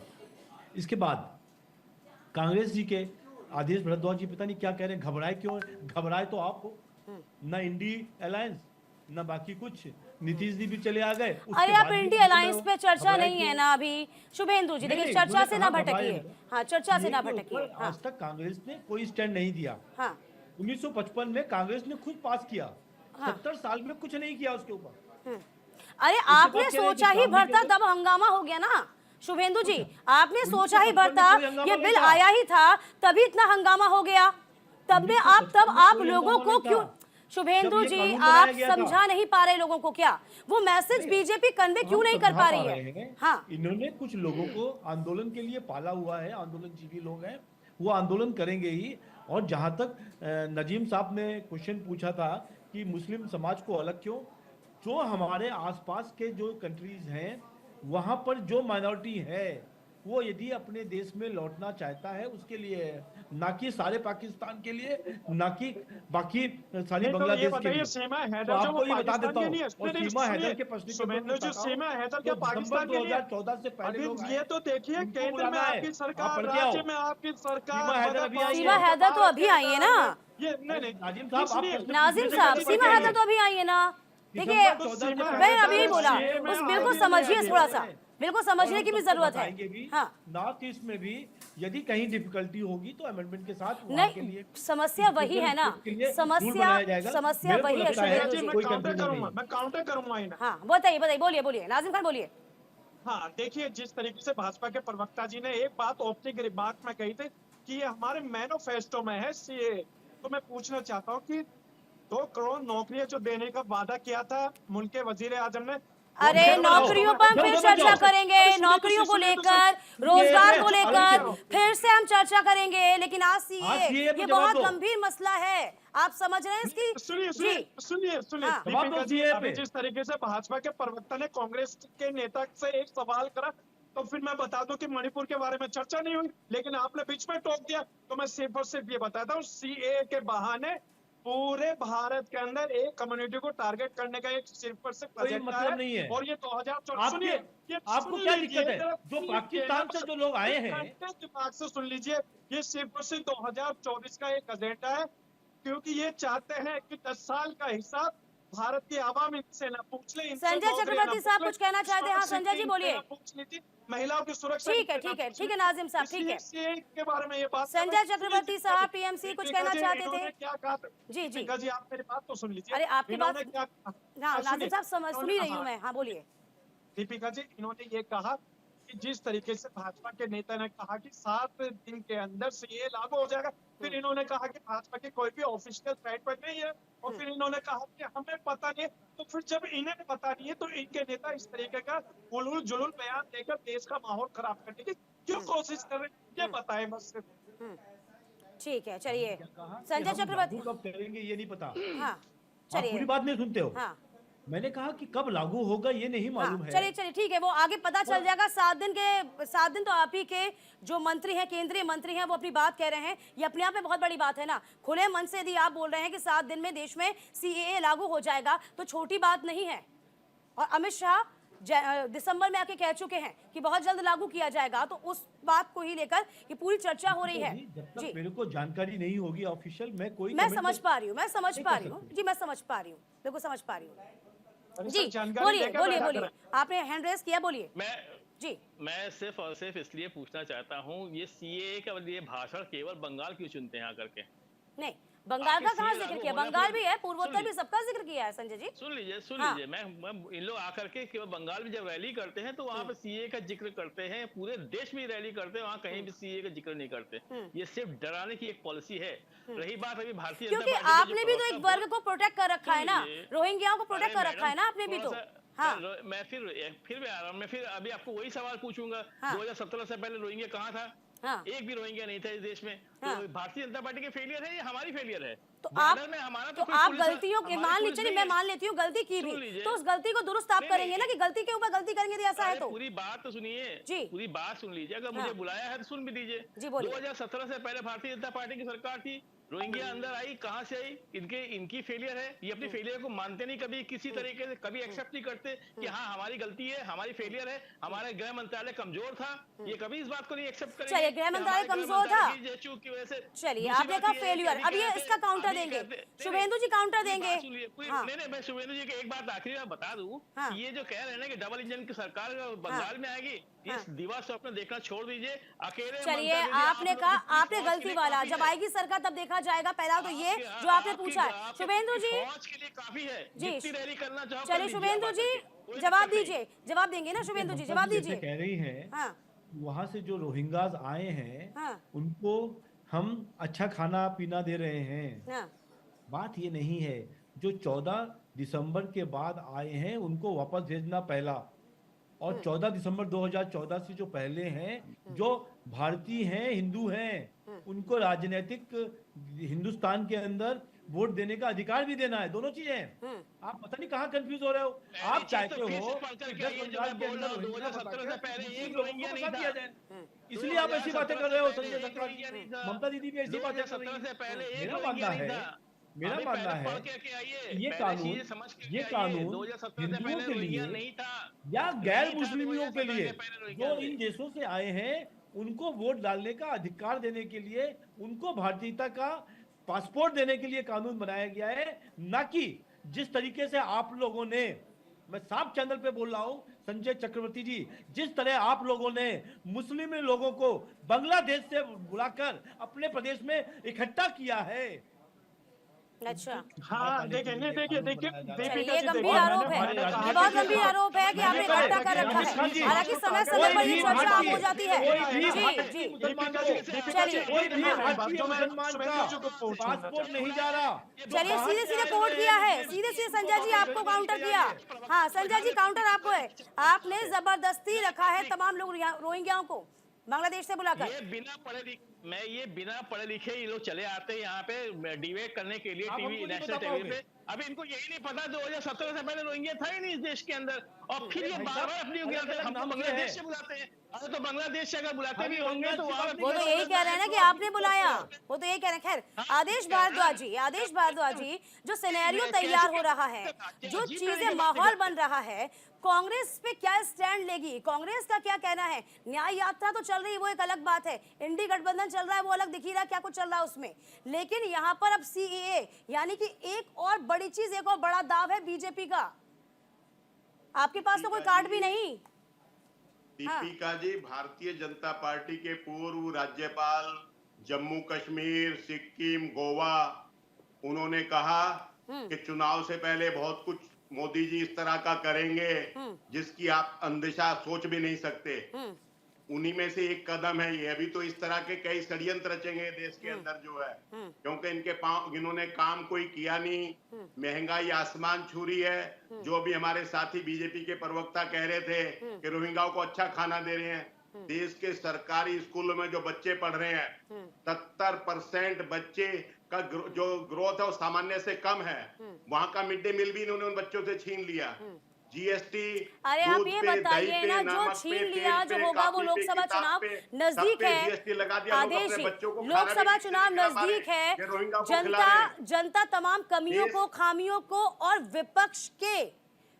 इसके बाद कांग्रेस जी के आदेश भारद्वाज जी पता नहीं क्या कह रहे हैं, घबराए क्यों? घबराए तो आप हो ना, इंडी अलायंस ना बाकी कुछ, नीतीश जी भी चले आ गए। अरे आप इंडी अलायंस पे चर्चा नहीं है ना अभी शुभेंदु जी, देखिए चर्चा से ना भटकिए। हाँ, चर्चा से ना भटकिए। आज तक कांग्रेस ने कोई स्टैंड नहीं दिया। हाँ 1955 में कांग्रेस ने खुद पास किया, 70 साल में कुछ नहीं किया उसके ऊपर। अरे आपने सोचा ही भरता तब हंगामा हो गया ना शुभेंदु जी, आपने सोचा ही भरता, ये बिल आया ही था तभी इतना हंगामा हो गया। तब आप लोगों को क्यों शुभेंदु जी, आप समझा नहीं पा रहे लोगों को? क्या वो मैसेज बीजेपी कन्वे क्यों नहीं कर पा रही है? हाँ, इन्होंने कुछ लोगों को आंदोलन के लिए पाला हुआ है, आंदोलनजीवी लोग हैं, वो आंदोलन करेंगे ही। और जहां तक नजीम साहब ने क्वेश्चन पूछा था कि मुस्लिम समाज को अलग क्यों, जो हमारे आसपास के जो कंट्रीज हैं वहां पर जो माइनॉरिटी है वो यदि अपने देश में लौटना चाहता है उसके लिए है, ना कि सारे पाकिस्तान के लिए, ना कि बाकी सारी बांग्लादेश के लिए। सीमा हैदर तो जो आपको ये बता पाकिस्तान देता के हूँ, नहीं है, और सीमा हैदर के प्रश्न शुभेंदु जी, सीमा हैदर क्या पाकिस्तान के लिए? 2014 से पहले अभी लोग ये तो देखिए, उनको केंद्र में बुलाना है। आपकी आप सरकार, पढ़ के आओ। राज्य में आपकी सरकार, सीमा हैदर अभी आई है। सीमा हैदर तो अभी आई है ना। ये नहीं नाजिम साहब, आप प्रश्न नाजिम पूछने साहब, से सीमा पहले हैदर तो अभी आई है ना। देखिए, दिसंबर 14 से मैं अभी ही बोला, सीमा उस हैदर बिल को अभी समझिए, आई है। थोड़ा सा बिल को समझने की भी जरूरत है। हाँ, नॉर्थ ईस्ट में भी यदि कहीं डिफिकल्टी होगी तो अमेंडमेंट के साथ वहाँ के नहीं, लिए समस्या वही है ना, समस्या वही है शुभेंदु जी। मैं काउंटर करूंगा इन्हें। हाँ, बताइए, बोलिए नाजिम खान बोलिए। हाँ, देखिए, जिस तरीके से भाजपा के प्रवक्ता जी ने एक बात ओपनिंग रिमार्क में कही थी कि ये हमारे मैनिफेस्टो में है सीए, तो मैं पूछना चाहता हूँ कि 2 करोड़ नौकरियां जो देने का वादा किया था मुल्क के वजीर आजम ने, अरे नौकरियों पर हम फिर चर्चा करेंगे, नौकरियों को लेकर, रोजगार को लेकर फिर से हम चर्चा करेंगे, लेकिन आज सीए ये बहुत गंभीर मसला है, आप समझ रहे हैं इसकी? सुनिए हाँ। दीपिका जी, अभी जिस तरीके से भाजपा के प्रवक्ता ने कांग्रेस के नेता से एक सवाल करा, तो फिर मैं बता दूं कि मणिपुर के बारे में चर्चा नहीं हुई, लेकिन आपने बीच में टोक दिया। तो मैं सिर्फ और सिर्फ ये बताता हूँ, सीए के बहाने पूरे भारत के अंदर एक कम्युनिटी को टारगेट करने का एक सिर्फ और सिर्फ एजेंडा मतलब नहीं है। और ये 2024, सुनिए, आपको क्या दिक्कत है? जो पाकिस्तान से जो लोग आए हैं, दिमाग से सुन लीजिए, ये सिर्फ और सिर्फ 2024 का एक एजेंडा है, क्योंकि ये चाहते हैं कि 10 साल का हिसाब भारत की आवाम इनसे ना पूछ ले, इनसे संजय बोल रहे हैं, चक्रवर्ती ना साहब पूछ कुछ कहना ले। चाहते हैं? हाँ, स्मार्ट संजय जी सिटी बोलिए। इनसे ना पूछ ली थी, महिलाओं की सुरक्षा ठीक है, इनसे ना ठीक है, पूछ ठीक है ली। नाजिम साहब, ठीक है। इसलिए CAA के बारे में ये बात कर संजय रहे हैं। चक्रवर्ती साहब टीएमसी कुछ कहना चाहते इन्होंने थे? क्या कहा था? जी, जी। दीपिका जी, आप मेरी बात तो सुन लीजिए। अरे आपकी बात, इन्होंने क्या कहा? हाँ नाजिम सुनिए, साहब समझ सुन ही रही हूँ हाँ, मैं, हाँ बोलिए। दीपिका जी, इन्होंने ये कहा कि जिस तरीके से भाजपा के नेता ने कहा कि 7 दिन के अंदर CAA लागू हो जाएगा, फिर इन्होंने कहा कि भाजपा की कोई भी ऑफिशियल साइट पर नहीं है, और फिर इन्होंने कहा कि हमें पता नहीं है। तो फिर जब इन्हें पता नहीं है तो इनके नेता इस तरीके का उलूल जुलूल बयान देकर देश का माहौल खराब करने की क्यों कोशिश कर रहे हैं, ये बताएं मुझसे। ठीक है, चलिए कहा कि संजय हम चक्रवर्ती, लागू कब करेंगे ये नहीं पता। हाँ आप पूरी चलिए, बात नहीं सुनते हो। हाँ मैंने कहा कि कब लागू होगा ये नहीं मालूम हाँ, है। चलिए चलिए ठीक है, वो आगे पता चल जाएगा। 7 दिन तो आप ही के जो मंत्री हैं, केंद्रीय मंत्री हैं, वो अपनी बात कह रहे हैं। ये अपने आप में बहुत बड़ी बात है ना। खुले मन से यदि आप बोल रहे हैं कि 7 दिन में देश में CAA लागू हो जाएगा तो छोटी बात नहीं है। और अमित शाह दिसंबर में आके कह चुके हैं कि बहुत जल्द लागू किया जाएगा, तो उस बात को ही लेकर ये पूरी चर्चा हो रही है। जब जी, तक मेरे को जानकारी नहीं होगी ऑफिशियल, मैं कोई मैं comment समझ नहीं- पा रही हूँ, मैं समझ नहीं पा कर रही हूँ सकते। जी, मैं समझ पा रही हूँ, बिल्कुल समझ पा रही हूँ। अरे जी सर, जानकारी बोलिए लेकर बोलिए बैठा बोलिए, करें। आपने हैंड रेस किया, बोलिए जी। मैं सिर्फ और सिर्फ इसलिए पूछना चाहता हूँ, ये CAA का ये भाषण केवल बंगाल क्यों चुनते हैं आकर के? नहीं, बंगाल का आखिर कहाँ CAA जिक्र लागू किया? होना बंगाल फिर- भी है, सुन पूर्वोत्तर लीजिए। भी, सबका जिक्र किया है संजय जी। सुन लीजिए हाँ। मैं इन लोग आकर के केवल बंगाल में जब रैली करते हैं तो वहाँ पे CAA का जिक्र करते हैं, पूरे देश में रैली करते हैं, वहाँ कहीं भी CAA का जिक्र नहीं करते। ये सिर्फ डराने की एक पॉलिसी है। रही बात अभी भारतीय जनता क्योंकि पार्टी के जो आपने भी तो एक प्रवक्ता वर्ग को प्रोटेक्ट कर रखा है ना, सुन लीजिए। रोहिंग्याओं को प्रोटेक्ट अरे कर रखा है ना आपने भी तो। थोड़ा सा- हाँ मैं फिर भी आ रहा हूँ, मैं फिर अभी आपको वही सवाल पूछूंगा। हाँ। 2017 से पहले रोहिंग्या कहाँ था? हाँ। एक भी रोहिंग्या नहीं था इस देश में। हाँ। तो भारतीय जनता पार्टी के फेलियर है या हमारी फेलियर है? तो आप बॉर्डर में हमारा तो कोई आप पुलिस- गलतियों के हमारी मान पुलिस लीजिए, नहीं मैं है। मान लेती हूँ गलती की सुन भी, लीजिए। तो उस गलती को दुरुस्त आप नहीं, करेंगे ना, नहीं। कि गलती के ऊपर गलती करेंगे तो ऐसा है अरे तो। पूरी बात तो सुनिए जी। पूरी बात सुन लीजिए। अगर हाँ। मुझे बुलाया है तो सुन भी दीजिए। जी, बोलिए। 2017 से पहले भारतीय जनता पार्टी की सरकार थी, रोहिंग्या अंदर आई, कहां से आई? इनकी फेलियर है। ये अपनी फेलियर को मानते नहीं कभी, किसी तरीके से कभी एक्सेप्ट नहीं करते कि हाँ हमारी गलती है, हमारी फेलियर है, हमारा गृह मंत्रालय कमजोर था। ये कभी इस बात को नहीं एक्सेप्ट करेंगे। चलिए, गृह कि मंत्रालय हमारे गृह कमजोर था। मंत्रालय की चूक की वजह से। चलिए, दूसरी आपने बात कहा ये है कि फेल्यूर, अब ये कहते- इसका काउंटर अभी देंगे, कहते- नहीं, शुभेंदु जी काउंटर पूरी देंगे। बात सुनिए, हाँ। नहीं मैं शुभेंदु जी की एक बात आखिरी बात बता दूं हाँ। कि ये जो कह रहे हैं ना कि डबल इंजन की सरकार बंगाल में आएगी, इस दीवार स्वप्न देखना छोड़ दीजिए। अकेले चलिए, ममता आपने आप कहा लोगों की आपने फौज के गलती लिए वाला, काफी जब है। आएगी सरकार तब देखा जाएगा। पहला तो ये जो आपने पूछा है। शुभेंदु जी, फौज के लिए काफी है, जी। जितनी रैली करना चाहो कर चलिए लीजिए शुभेंदु आप जी आकर के, कोई जवाब दिक्कत नहीं। दीजिए, जवाब देंगे ना शुभेंदु जी, ममता जवाब जी जैसे दीजिए। कह रही हैं, हाँ वहां से जो रोहिंग्याज आए हैं हाँ उनको हम अच्छा खाना पीना दे रहे हैं। हाँ बात ये नहीं है, जो 14 दिसंबर के बाद आए हैं उनको वापस भेजना पहला, और 14 दिसंबर 2014 से जो पहले हैं, जो भारतीय हैं, हिंदू हैं, उनको राजनीतिक हिंदुस्तान के अंदर वोट देने का अधिकार भी देना है। दोनों चीजें हैं। आप पता नहीं कहाँ कंफ्यूज हो रहे हो। आप चीज चाहते तो फिर हो से पढ़ कर कि के आइए, जो मैं बोल रहा हूँ, 2017 से पहले एक रोहिंग्या नहीं था। दिया जाए, इसलिए आप ऐसी बातें कर रहे हो संजय चक्रवर्ती। ममता दीदी भी ऐसी बातें कर रही 2017 से पहले है। एक मेरा रोहिंग्या मानना नहीं है, था। मेरा अभी मानना पहले है पढ़ के आइए, ये पहले कानून चीजें समझ के ये आइए। कानून 2017 से हिंदुओं पहले के रोहिंग्या लिए नहीं था। या गैर नहीं था मुस्लिमों के 2017 लिए, से पहले रोहिंग्या जो थे। इन देशों से आए हैं उनको वोट डालने का अधिकार देने के लिए, उनको भारतीयता का पासपोर्ट देने के लिए कानून बनाया गया है, ना कि जिस तरीके से आप लोगों ने, मैं साफ चैनल पे बोल रहा हूं संजय चक्रवर्ती जी, जिस तरह आप लोगों ने मुस्लिम लोगों को बांग्लादेश से बुलाकर अपने प्रदेश में इकट्ठा किया है। अच्छा, हाँ देखिए, नहीं देखिए देखिए चलिए, दीपिका ये जी, गंभीर देखिए, आरोप है, मैंने कहा ये बहुत कि- गंभीर आरोप है कि आपने इकट्ठा कर रखा है। हालांकि समय समय पर ये चर्चा हो जाती है। जी जी दीपिका जी, चलिए, कोई भी हाँ। भारतीय जो मैं मुसलमान शुभेंदु जी को का पूछना पासपोर्ट चाहता नहीं जा रहा। चलिए, सीधे सीधे कोर्ट किया है, सीधे सीधे संजय जी आपको काउंटर किया। हाँ संजय जी, काउंटर आपको है। आपने जबरदस्ती रखा है तमाम लोग रोहिंग्याओं को बांग्लादेश से बुलाकर। ये बिना पढ़े लिखे ये लोग चले आते हैं यहाँ पे डिबेट करने के लिए आप टीवी हमको नहीं नेशनल बता टीवी पाओगे। पे। अभी इनको यही नहीं पता 2017 से पहले रोहिंग्या था ही नहीं इस देश के अंदर, और फिर ये बार बार अपनी अलग-अलग हमको नाम से बांग्लादेश है। से बुलाते हैं। अरे तो बांग्लादेश से अगर बुलाते खाली भी होंगे तो बांग्लादेश वहाँ की वो तो यही कह रहे हैं ना कि आपने बुलाया, वो तो यही कह रहे हैं। खैर, आदेश भारद्वाज जी जो सिनेरियो तैयार हो रहा है, जो चीजें माहौल बन रहा है, कांग्रेस पे क्या स्टैंड लेगी, कांग्रेस का क्या कहना है? न्याय यात्रा तो चल रही है, वो एक अलग बात है, इंडी गठबंधन चल रहा है, वो अलग दिख ही रहा है क्या कुछ चल रहा है उसमें, लेकिन यहाँ पर अब सीएए यानी कि एक और बड़ी चीज, एक और बड़ा दाव है बीजेपी का। आपके पास तो कोई कार्ड भी नहीं। दीपिका जी, भारतीय जनता पार्टी के पूर्व राज्यपाल जम्मू कश्मीर, सिक्किम, गोवा, उन्होंने कहा कि चुनाव से पहले बहुत कुछ मोदी जी इस तरह का करेंगे जिसकी आप अंदेशा सोच भी नहीं सकते। उन्हीं में से एक कदम है ये। अभी तो इस तरह के कई षड्यंत्र रचेंगे देश के अंदर जो है, क्योंकि इन्होंने काम कोई किया नहीं, महंगाई आसमान छू रही है। जो भी हमारे साथी बीजेपी के प्रवक्ता कह रहे थे कि रोहिंग्याओं को अच्छा खाना दे रहे हैं, देश के सरकारी स्कूलों में जो बच्चे पढ़ रहे हैं 70% बच्चे का जो ग्रोथ है वो सामान्य से कम है। वहां का मिड डे मील भी इन्होंने उन बच्चों से छीन लिया। जीएसटी, अरे आप ये बताइए ना, जो छीन लिया जो होगा वो लोकसभा चुनाव नजदीक है, आदेश जी, लोकसभा चुनाव नजदीक है, जनता तमाम कमियों को, खामियों को और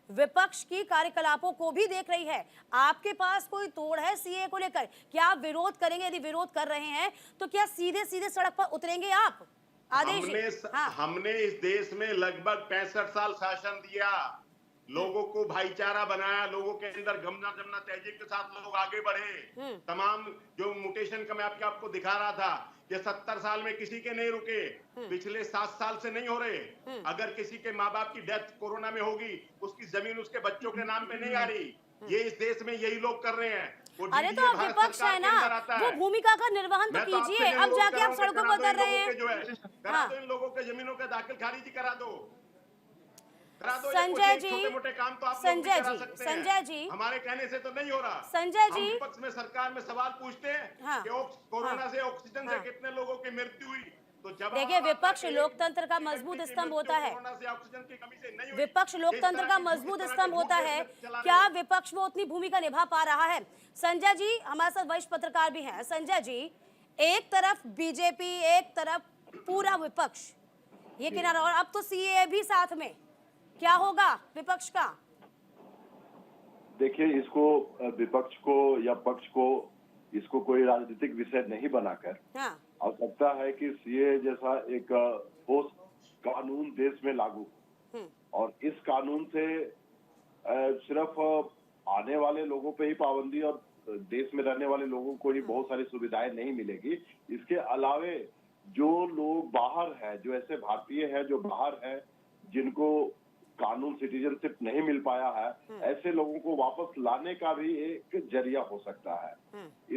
विपक्ष की कार्यकलापों को भी देख रही है। आपके पास कोई तोड़ है सीए को लेकर? क्या आप विरोध करेंगे? यदि विरोध कर रहे हैं तो क्या सीधे सीधे सड़क पर उतरेंगे आप? आदेश हमने इस देश में लगभग 65 साल शासन दिया, लोगों को भाईचारा बनाया, लोगों के अंदर गमना जमना तहजीब के साथ लोग आगे बढ़े। तमाम जो म्यूटेशन का मैं आपको दिखा रहा था, ये 70 साल में किसी के नहीं रुके, पिछले 7 साल से नहीं हो रहे। अगर किसी के माँ बाप की डेथ कोरोना में होगी, उसकी जमीन उसके बच्चों के नाम पे नहीं आ रही। ये इस देश में यही लोग कर रहे हैं। अरे तो आप विपक्ष है ना, वो भूमिका का निर्वहन तो कीजिए, अब जाके आप सड़कों पर उतर रहे हैं। करा दो इन लोगों के जमीनों के दाखिल खारिज करा दो। संजय जी, छोटे-मोटे काम तो आप संजय जी, हमारे कहने से तो नहीं हो रहा। संजय जी, विपक्ष में सरकार में सवाल पूछते हैं कि कोरोना से ऑक्सीजन से कितने लोगों की मृत्यु हुई, तो जब देखिए विपक्ष लोकतंत्र का मजबूत स्तंभ होता है, विपक्ष लोकतंत्र का मजबूत स्तंभ होता है। क्या विपक्ष वो उतनी भूमिका निभा पा रहा है? संजय जी हमारे साथ वरिष्ठ पत्रकार भी हैं। संजय जी, एक तरफ बीजेपी, एक तरफ पूरा विपक्ष, ये किनारा, और अब तो सीएए भी साथ में, क्या होगा विपक्ष का? देखिए, इसको विपक्ष को या पक्ष को इसको कोई राजनीतिक विषय नहीं बनाकर आवश्यकता है कि सीए जैसा एक ठोस कानून देश में लागू हो, और इस कानून से सिर्फ आने वाले लोगों पे ही पाबंदी और देश में रहने वाले लोगों को ही बहुत सारी सुविधाएं नहीं मिलेगी। इसके अलावे जो लोग बाहर हैं, जो ऐसे भारतीय हैं जो बाहर हैं, जिनको कानून सिटीजनशिप नहीं मिल पाया है, ऐसे लोगों को वापस लाने का भी एक जरिया हो सकता है।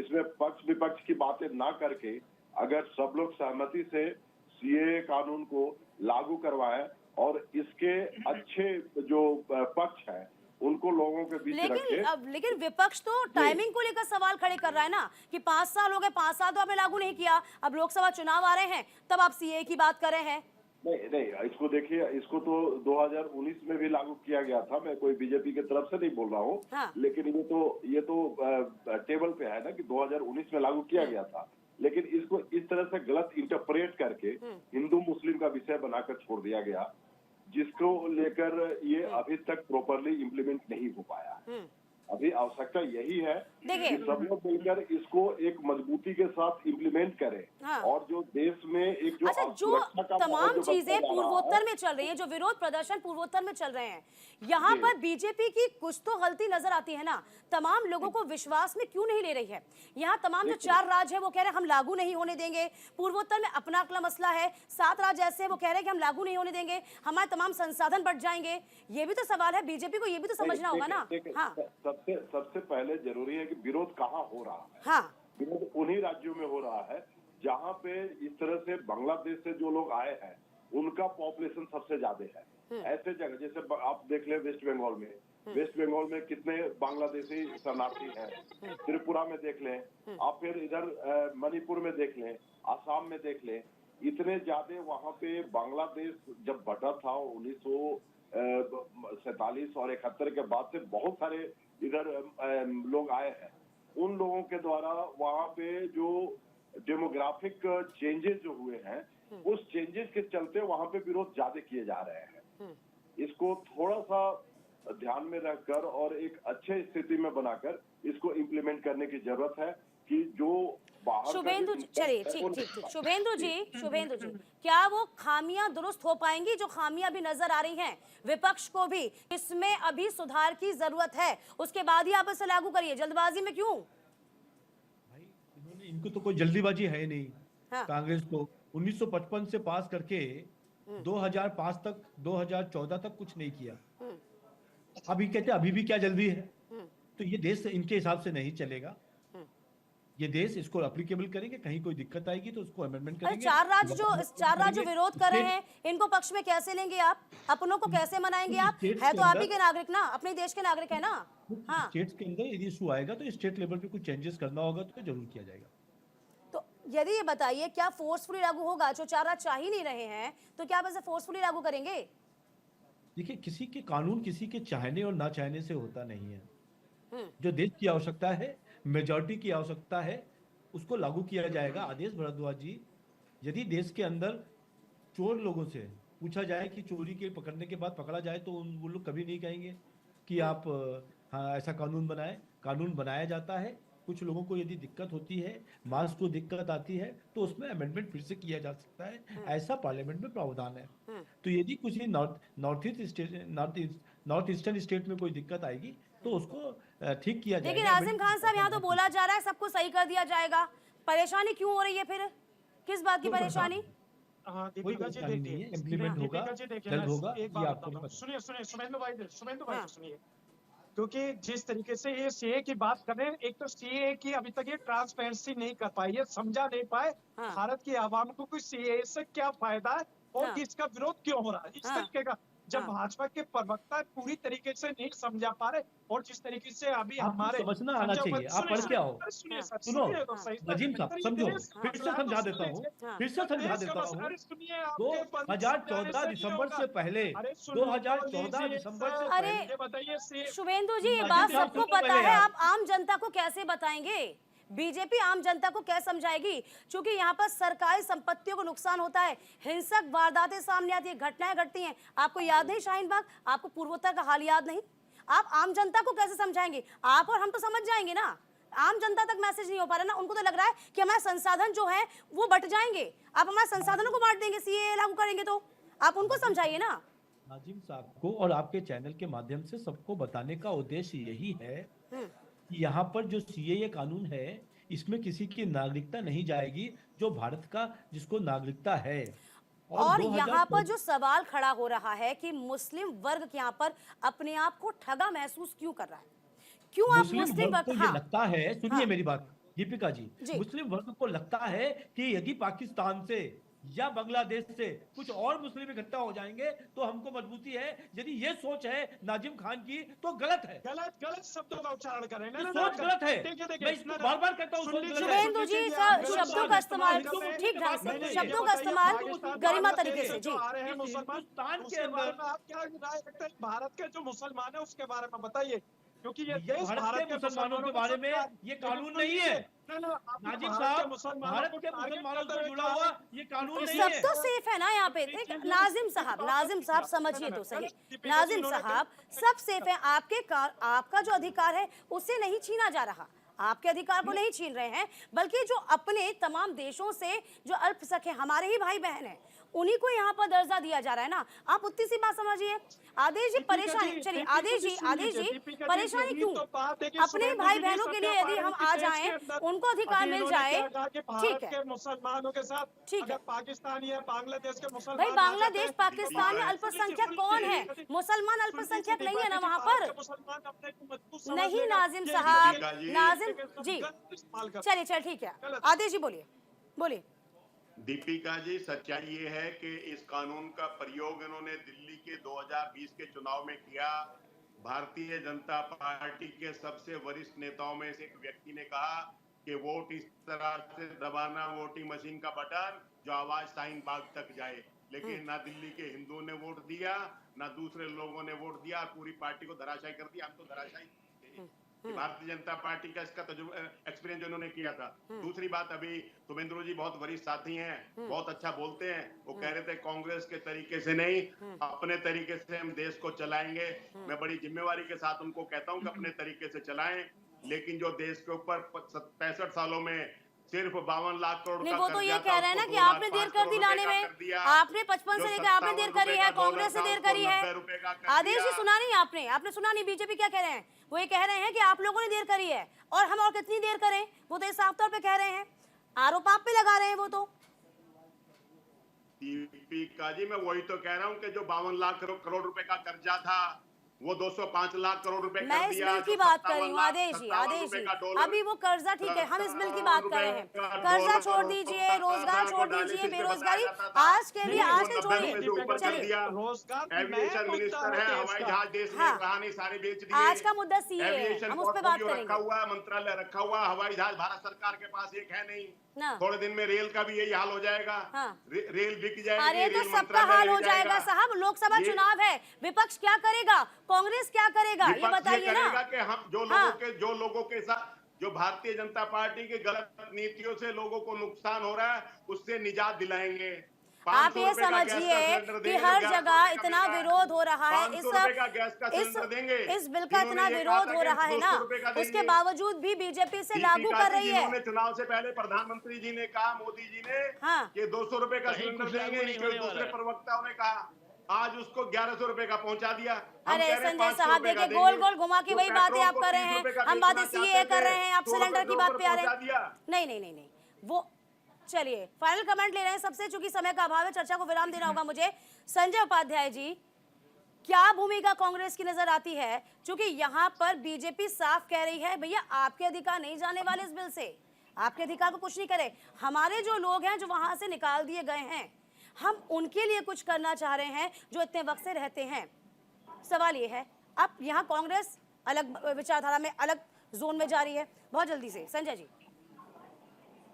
इसमें पक्ष विपक्ष की बातें ना करके अगर सब लोग सहमति से सीए कानून को लागू करवाएं और इसके अच्छे जो पक्ष हैं उनको लोगों के बीच रखें। लेकिन विपक्ष तो टाइमिंग को लेकर सवाल खड़े कर रहा है ना, कि 5 साल हो गए, 5 साल तो आपने लागू नहीं किया, अब लोकसभा चुनाव आ रहे हैं, तब आप सीए की बात कर रहे हैं। नहीं, इसको देखिए, इसको तो 2019 में भी लागू किया गया था। मैं कोई बीजेपी की तरफ से नहीं बोल रहा हूँ, लेकिन ये तो टेबल पे है ना कि 2019 में लागू किया गया था, लेकिन इसको इस तरह से गलत इंटरप्रेट करके हिंदू मुस्लिम का विषय बनाकर छोड़ दिया गया, जिसको लेकर ये अभी तक प्रॉपरली इम्प्लीमेंट नहीं हो पाया है। अभी आवश्यकता यही है कि सब लोग मिलकर इसको एक मजबूती के साथ इम्प्लीमेंट करें, और जो देश में एक जो तमाम चीजें पूर्वोत्तर में चल रही हैं, जो विरोध प्रदर्शन पूर्वोत्तर में चल रहे हैं, यहाँ पर बीजेपी की कुछ तो गलती नजर आती है ना, तमाम लोगों को विश्वास में क्यों नहीं ले रही है? यहाँ तमाम जो 4 राज्य है वो कह रहे हैं हम लागू नहीं होने देंगे, पूर्वोत्तर में अपना अगला मसला है, 7 राज्य ऐसे है वो कह रहे हैं कि हम लागू नहीं होने देंगे, हमारे तमाम संसाधन बढ़ जाएंगे। ये भी तो सवाल है, बीजेपी को ये भी तो समझना होगा ना। सबसे पहले जरूरी है कि विरोध कहाँ हो रहा है। विरोध उन्हीं राज्यों में हो रहा है जहाँ पे इस तरह से बांग्लादेश से जो लोग आए हैं उनका पॉपुलेशन सबसे ज्यादा है। ऐसे जगह जैसे आप देख ले वेस्ट बंगाल में कितने बांग्लादेशी शरणार्थी हैं, त्रिपुरा में देख लें आप, फिर इधर मणिपुर में देख लें, आसाम में देख लें, इतने ज्यादा वहाँ पे बांग्लादेश जब बटा था 1947 और 71 के बाद से बहुत सारे इधर लोग आए हैं। उन लोगों के द्वारा वहाँ पे जो डेमोग्राफिक चेंजेस जो हुए हैं, उस चेंजेस के चलते वहाँ पे विरोध ज्यादा किए जा रहे हैं। इसको थोड़ा सा ध्यान में रखकर और एक अच्छे स्थिति में बनाकर इसको इम्प्लीमेंट करने की जरूरत है कि जो बाहर का शुभेंदु जो चलिए है, ठीक वो- ठीक ठीक शुभेंदु जी क्या वो खामियां दुरुस्त हो पाएंगी जो खामियां भी नजर आ रही हैं विपक्ष को भी? इसमें अभी सुधार की जरूरत है, उसके बाद ही आप इसे लागू करिए, जल्दबाजी में क्यों? इनको तो कोई जल्दीबाजी है नहीं। हाँ। कांग्रेस को 1955 से पास करके 2005 तक 2014 तक कुछ नहीं किया। अभी कहते अभी भी क्या जल्दी है? तो ये देश इनके हिसाब से नहीं चलेगा। ये देश इसको एप्लीकेबल करेंगे, कहीं कोई दिक्कत आएगी तो उसको अमेंडमेंट अरे करेंगे। चार राज्य जो विरोध कर रहे हैं, इनको पक्ष में कैसे लेंगे आप? अपनों को कैसे मनाएंगे आप? स्टेट्स है के तो आप ही अंदर- के नागरिक ना, अपने देश के नागरिक है ना। हाँ, स्टेट्स के अंदर यदि इशू आएगा तो स्टेट लेवल पे कुछ चेंजेस करना होगा तो जरूर किया जाएगा। तो यदि ये बताइए क्या फोर्सफुली लागू होगा? जो चार राज्य चाह ही नहीं रहे हैं तो क्या आप ऐसे फोर्सफुली लागू करेंगे? देखिए, किसी के कानून किसी के चाहने और ना चाहने से होता नहीं है। जो देश की आवश्यकता है, मेजॉरिटी की आवश्यकता है, उसको लागू किया जाएगा। आदेश भारद्वाज जी, यदि देश के अंदर चोर लोगों से पूछा जाए कि चोरी के पकड़ने के बाद पकड़ा जाए तो वो लोग कभी नहीं कहेंगे कि आप हाँ ऐसा कानून बनाए। कानून बनाया जाता है, कुछ लोगों को यदि दिक्कत होती है, मास को दिक्कत आती है तो उसमें अमेंडमेंट फिर से किया जा सकता है। ऐसा पार्लियामेंट में प्रावधान है। तो यदि कुछ नॉर्थ ईस्टर्न स्टेट में कोई दिक्कत आएगी तो उसको ठीक किया जाएगा। लेकिन आजिम खान साहब, यहाँ तो बोला जा रहा है सबको सही कर दिया जाएगा। परेशानी क्यों हो रही है फिर? किस बात की परेशानी? हाँ कोई दीपिका जी परेशानी नहीं देखिए, है, इम्प्लीमेंट होगा, दीपिका जी देखिए, जल्द मैं होगा, एक ये बात आपको बताता हूँ। पता है। सुनिए शुभेंदु भाई हाँ। सुनिए, क्योंकि जिस तरीके से ये सीए की बात कर रहे हैं, एक तो सीए की अभी तक ये ट्रांसपेरेंसी नहीं कर पाई है, समझा नहीं पाए हाँ। भारत की आवाम को कोई सीए से क्या फायदा है और हाँ। इसका विरोध क्यों हो रहा है, इस हाँ। तरीके का। जब हाँ। भाजपा के प्रवक्ता पूरी तरीके से नहीं समझा पा रहे और जिस तरीके से अभी आपको हमारे समझना आना समझा चाहिए। हुआ- आप पढ़ के आओ। अरे सुनिए सर, सुनो, सुनिए तो सही सर। नजीम साहब अरे समझो, देश का फिर से मसला है तो समझा सुन देता हूँ, लीजिए। फिर से समझा देश का देता मसला- हूँ। अरे सुनिए, आपके बंद 2014 समझाने से नहीं दिसंबर होगा। से पहले, अरे सुन 2014 लीजिए दिसंबर से सर। अरे, ये बताइए शुभेंदु जी, ये नजीम बात साहब सबको सुनो पता पहले है, यार। आप आम जनता को कैसे बताएंगे? बीजेपी आम जनता को क्या समझाएगी? क्योंकि यहाँ पर सरकारी संपत्तियों को नुकसान होता है, हिंसक वारदातें सामने आती है, घटनाएं घटती हैं। आपको याद नहीं शाहीन बाग? आपको पूर्वोत्तर का हाल याद नहीं? आप आम जनता को कैसे समझाएंगे? आप और हम तो समझ जाएंगे ना, आम जनता तक मैसेज नहीं हो पा रहा ना। उनको तो लग रहा है कि हमारे संसाधन जो है वो बट जाएंगे। आप हमारे संसाधनों को बांट देंगे सीए लागू करेंगे तो। आप उनको समझाइए ना। नाजिम साहब को और आपके चैनल के माध्यम से सबको बताने का उद्देश्य यही है कि यहाँ पर जो सीएए कानून है, इसमें किसी की नागरिकता नहीं जाएगी जो भारत का जिसको नागरिकता है। और 2014 यहाँ पर जो सवाल खड़ा हो रहा है कि मुस्लिम वर्ग यहाँ पर अपने आप को ठगा महसूस क्यों कर रहा है? क्यों आप मुस्लिम वर्ग को वर्ग? ये लगता है, सुनिए हाँ। मेरी बात दीपिका जी, जी। मुस्लिम वर्ग को लगता है कि यदि पाकिस्तान से या बांग्लादेश से कुछ और मुस्लिम इकट्ठा हो जाएंगे तो हमको मजबूती है। यदि ये सोच है नाजिम खान की तो गलत है। गलत शब्दों का उच्चारण करें। ये सोच गलत है। मैं इसको बार-बार कहता हूँ, सोच गलत है। शुभेंदु जी, शब्दों का इस्तेमाल ठीक ढंग से, शब्दों का इस्तेमाल गरिमा तरीके से। जी, आ रहे हैं मुसलमान, हिंदुस्तान के उसके बारे अंदर में आप क्या राय रखते हैं? भारत के जो मुसलमान है उसके बारे में बताइए, क्योंकि ये ये देश भारत के मुसलमानों के बारे में ये कानून नहीं है। नाजिम साहब, भारत के मुसलमानों से जुड़ा हुआ ये कानून नहीं सब है। तो सेफ है ना यहाँ पे। एक नाजिम साहब समझिए तो सही। नाजिम साहब, सब सेफ है। आपका जो अधिकार है उसे नहीं छीना जा रहा, आपके अधिकार को नहीं छीन रहे हैं, बल्कि जो अपने तमाम देशों से जो अल्पसंख्यक हैं, हमारे ही भाई बहन हैं, उन्हीं को यहाँ पर दर्जा दिया जा रहा है ना। आप उतनी सी बात समझिए। आदेश जी परेशानी, चलिए आदेश जी परेशानी क्यों? अपने भाई बहनों के लिए यदि हम आ जाएं, उनको अधिकार मिल जाए, ठीक है, मुसलमानों के साथ ठीक है। पाकिस्तानी है, बांग्लादेश के मुसलमान, भाई बांग्लादेश पाकिस्तान में अल्पसंख्यक कौन है? मुसलमान अल्पसंख्यक नहीं है ना वहाँ पर। नहीं नाजिम साहब, नाजिम जी, चलिए ठीक है, आदेश जी बोलिए। दीपिका जी, सच्चाई ये है कि इस कानून का प्रयोग इन्होंने दिल्ली के 2020 के चुनाव में किया। भारतीय जनता पार्टी के सबसे वरिष्ठ नेताओं में से एक व्यक्ति ने कहा कि वोट इस तरह से दबाना, वोटिंग मशीन का बटन जो आवाज शाहीन बाग तक जाए। लेकिन ना दिल्ली के हिंदुओं ने वोट दिया, ना दूसरे लोगों ने वोट दिया, पूरी पार्टी को धराशायी कर दिया। हम तो धराशायी कि भारतीय जनता पार्टी का इसका एक्सपीरियंस उन्होंने किया था। दूसरी बात, अभी शुभेंदु जी बहुत वरिष्ठ साथी हैं, बहुत अच्छा बोलते हैं। वो कह रहे थे कांग्रेस के तरीके से नहीं, अपने तरीके से हम देश को चलाएंगे। मैं बड़ी जिम्मेवारी के साथ उनको कहता हूं कि अपने तरीके से चलाएं, लेकिन जो देश के ऊपर 65 सालों में सिर्फ 52 लाख करोड़ नहीं, का वो तो ये कर्जा कह था, रहे हैं ना उसको कि 2 लाख आपने देर 5 कर दी करोड़ लाने रुपए का में। कर दिया। आपने 55 से जो लेकर आपने देर 57 करी है, रुपए का कांग्रेस से डॉलर देर था, करी है। उसको 90 रुपए का कर आदेश जी दिया। सुना नहीं आपने सुना नहीं बीजेपी क्या कह रहे हैं? वो ये कह रहे हैं कि आप लोगों ने देर करी है और हम और कितनी देर करें, वो तो ये साफ तौर पे कह रहे हैं, आरोप आप पे लगा रहे हैं वो तो। दीपिका जी, मैं वही तो कह रहा हूँ कि जो 52 लाख करोड़ रुपए का कर्जा था वो 205 लाख करोड़ रुपए मैं कर इस दिया। बिल की जो बात 57 कर रही हूँ लाख आदेश जी, 57 आदेश रुपए जी। का डॉलर, अभी वो कर्जा ठीक है, हम इस बिल की बात कर रहे हैं। कर्जा छोड़ दीजिए, रोजगार छोड़ दीजिए, बेरोजगारी आज के लिए, आज के छोड़िए, चलिए रोजगार की एविएशन मैं मिनिस्टर मुद्दा है, है हवाई देश जहाज देश में हाँ। रहा नहीं, सारे बेच दिए। आज का मुद्दा सीए है, एविएशन हम उस पे बात पोर्टफोलियो रखा करेंगे हुआ है, मंत्रालय रखा हुआ है, हवाई जहाज भारत सरकार के पास एक है नहीं। ना। थोड़े दिन में रेल का भी यही हाल हो जाएगा। हाँ। रेल बिक जाएगी, अरे तो रेल सबका मंत्रालय हाल ले हो जाएगा साहब, लोकसभा चुनाव है, विपक्ष क्या करेगा, कांग्रेस क्या करेगा, ये विपक्ष बताइए करेगा ना। कि हम जो लोगों के साथ, जो भारतीय जनता पार्टी की गलत नीतियों से लोगों को नुकसान हो रहा है, उससे निजात दिलाएंगे। आप ये समझिए कि हर जगह इतना विरोध हो रहा है, इस बिल का इतना विरोध हो रहा है ना, उसके बावजूद भी बीजेपी से लागू कर रही है। उन्होंने चुनाव से पहले प्रधानमंत्री जी ने कहा, मोदी जी ने, हाँ। कि 200 रुपए का कहीं सिलेंडर कुछ देंगे, लागू नहीं इनके होने वाला दूसरे है। प्रवक्ताओं ने कहा, आज उसको 1100 रुपए का पहुंचा दिया। हम अरे कह रहे हैं संजय 500 साहब रुपए का देखिए, गोल देंगे। गोल घुमा के जो वही बातें पेट्रोल आप को कर रहे 30 रुपए हैं, का हम बातें बेचना सीए चाहते कर थे, रहे हैं, आप 100 सिलेंडर की रुपए बात पे आ रहे पहुंचा दिया। हैं। नहीं, वो चलिए फाइनल कमेंट ले रहे हैं सबसे, चूंकि समय का अभाव है, चर्चा को विराम देना होगा मुझे। संजय उपाध्याय जी, क्या भूमिका कांग्रेस की नजर आती है? क्योंकि यहाँ पर बीजेपी साफ कह रही है भैया आपके अधिकार नहीं जाने वाले इस बिल से, आपके अधिकार को कुछ नहीं करे, हमारे जो लोग हैं जो वहां से निकाल दिए गए हैं, हम उनके लिए कुछ करना चाह रहे हैं जो इतने वक्त से रहते हैं। सवाल ये है, अब यहाँ कांग्रेस अलग विचारधारा में, अलग जोन में जा रही है। बहुत जल्दी से संजय जी।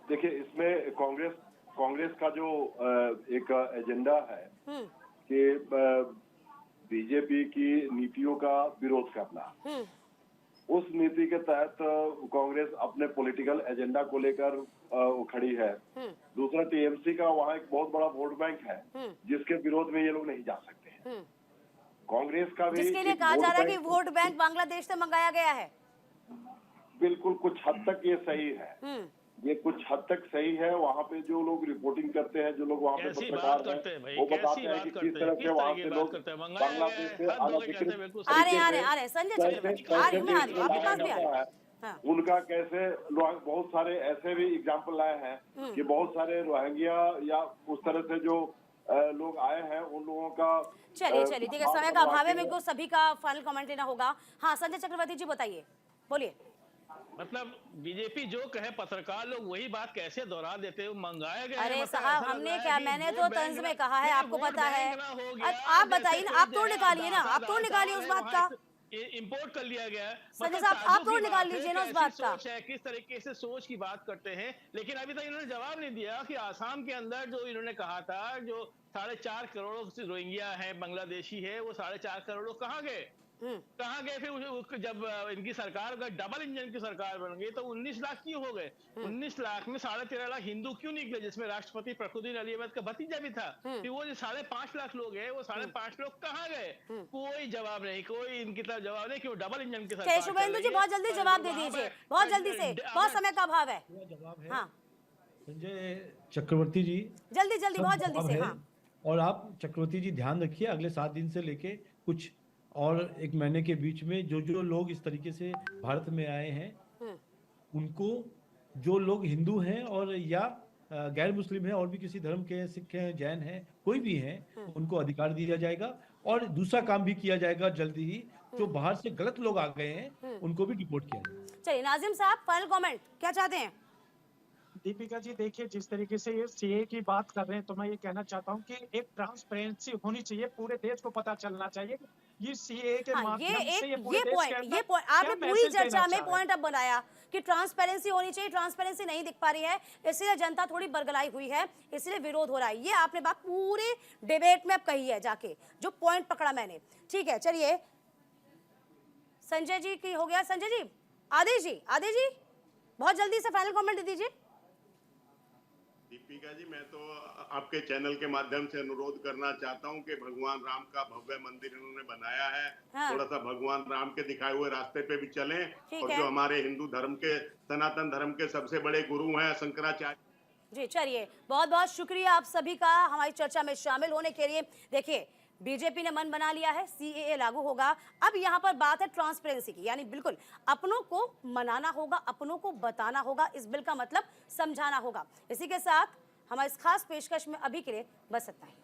देखिए, इसमें कांग्रेस का जो एक एजेंडा है कि बीजेपी की नीतियों का विरोध करना, उस नीति के तहत कांग्रेस अपने पॉलिटिकल एजेंडा को लेकर खड़ी है। दूसरा, टीएमसी का वहाँ एक बहुत बड़ा वोट बैंक है जिसके विरोध में ये लोग नहीं जा सकते हैं। कांग्रेस का भी जिसके लिए कहा जा रहा है कि वोट बैंक बांग्लादेश से मंगाया गया है। बिल्कुल कुछ हद तक ये सही है, ये कुछ हद तक सही है। वहाँ पे जो लोग रिपोर्टिंग करते हैं, जो लोग वहाँ पे पत्रकार हैं, वो बताते हैं कि किस तरह से वहाँ से लोग बांग्लादेश से आ रहे हैं संजय चक्रवर्ती, आपके पास भी आ रहे हैं। हाँ। उनका कैसे बहुत सारे ऐसे भी एग्जाम्पल आए हैं कि बहुत सारे रोहिंग्या या उस तरह से जो लोग आए हैं, उन लोगों का चलिए ठीक है, समय का अभाव है, मेरे को सभी का फाइनल कमेंट लेना होगा। हाँ संजय चक्रवर्ती जी बताइए, बोलिए। मतलब बीजेपी जो कहे पत्रकार लोग वही बात कैसे दोहरा देते हैं, मंगाया गया। अरे मतलब साहब हमने क्या, मैंने तो तंज में कहा है, आपको पता है। आप बताइए ना, आप तोड़ निकालिए ना, आप तोड़ निकालिए उस बात का, इंपोर्ट कर लिया गया है। संजय साहब आप तोड़ निकाल लीजिए ना उस बात का। किस तरीके से सोच की बात करते हैं, लेकिन अभी तक इन्होंने जवाब नहीं दिया कि आसाम के अंदर जो इन्होंने कहा था, जो 4.5 करोड़ रोहिंग्या है, बांग्लादेशी है, वो 4.5 करोड़ कहाँ गए? कहाँ गए? फिर जब इनकी सरकार डबल इंजन की सरकार बन गई तो 19 लाख क्यों हो गए? 19 लाख में 13.5 लाख हिंदू क्यों निकले, जिसमें राष्ट्रपति फखरुद्दीन अली अहमद का भतीजा भी था। फिर वो जो 5.5 लाख लोग हैं, वो 5.5 लोग कहाँ गए? कोई जवाब नहीं, कोई इनकी तरफ जवाब नहीं कि वो डबल इंजन की सरकार। शुभेंदु जी बहुत जल्दी जवाब दे दीजिए, बहुत जल्दी से, बहुत समय का अभाव है। हाँ संजय चक्रवर्ती जी, जल्दी बहुत जल्दी से। हाँ। और आप चक्रवर्ती जी ध्यान रखिए, अगले 7 दिन से लेके कुछ और 1 महीने के बीच में जो लोग इस तरीके से भारत में आए हैं, उनको, जो लोग हिंदू हैं और या गैर मुस्लिम हैं और भी किसी धर्म के, सिख हैं, जैन हैं, कोई भी हैं, उनको अधिकार दिया जाएगा। और दूसरा काम भी किया जाएगा जल्दी ही, जो बाहर से गलत लोग आ गए हैं उनको भी डिपोर्ट किया जाएगा। चलिए नाजिम साहब फाइनल कमेंट क्या चाहते हैं? दीपिका जी देखिए, जिस तरीके से ये सीए की बात कर रहे हैं, तो मैं ये कहना चाहता हूँ कि एक ट्रांसपेरेंसी होनी चाहिए, पूरे देश को पता चलना चाहिए ये सीए के माध्यम से ये पॉइंट आपने पूरी चर्चा में पॉइंट अब बनाया कि ट्रांसपेरेंसी होनी चाहिए, ट्रांसपेरेंसी नहीं दिख पा रही है, इसलिए जनता थोड़ी बरगलाई हुई है, इसलिए विरोध हो रहा है। ये आपने बात पूरे डिबेट में अब कही है जाके, जो पॉइंट पकड़ा मैंने। ठीक है, चलिए संजय जी की हो गया। संजय जी आदेश जी बहुत जल्दी से फाइनल कमेंट दे दीजिए। दीपिका जी, मैं तो आपके चैनल के माध्यम से अनुरोध करना चाहता हूं कि भगवान राम का भव्य मंदिर इन्होंने बनाया है, हाँ। थोड़ा सा भगवान राम के दिखाए हुए रास्ते पे भी चलें। ठीक और है। जो हमारे हिंदू धर्म के, सनातन धर्म के सबसे बड़े गुरु हैं शंकराचार्य जी चलिए, बहुत बहुत शुक्रिया आप सभी का हमारी चर्चा में शामिल होने के लिए। देखिए, बीजेपी ने मन बना लिया है, सीएए लागू होगा। अब यहाँ पर बात है ट्रांसपेरेंसी की, यानी बिल्कुल अपनों को मनाना होगा, अपनों को बताना होगा, इस बिल का मतलब समझाना होगा। इसी के साथ हमारी इस खास पेशकश में अभी के लिए बस इतना ही।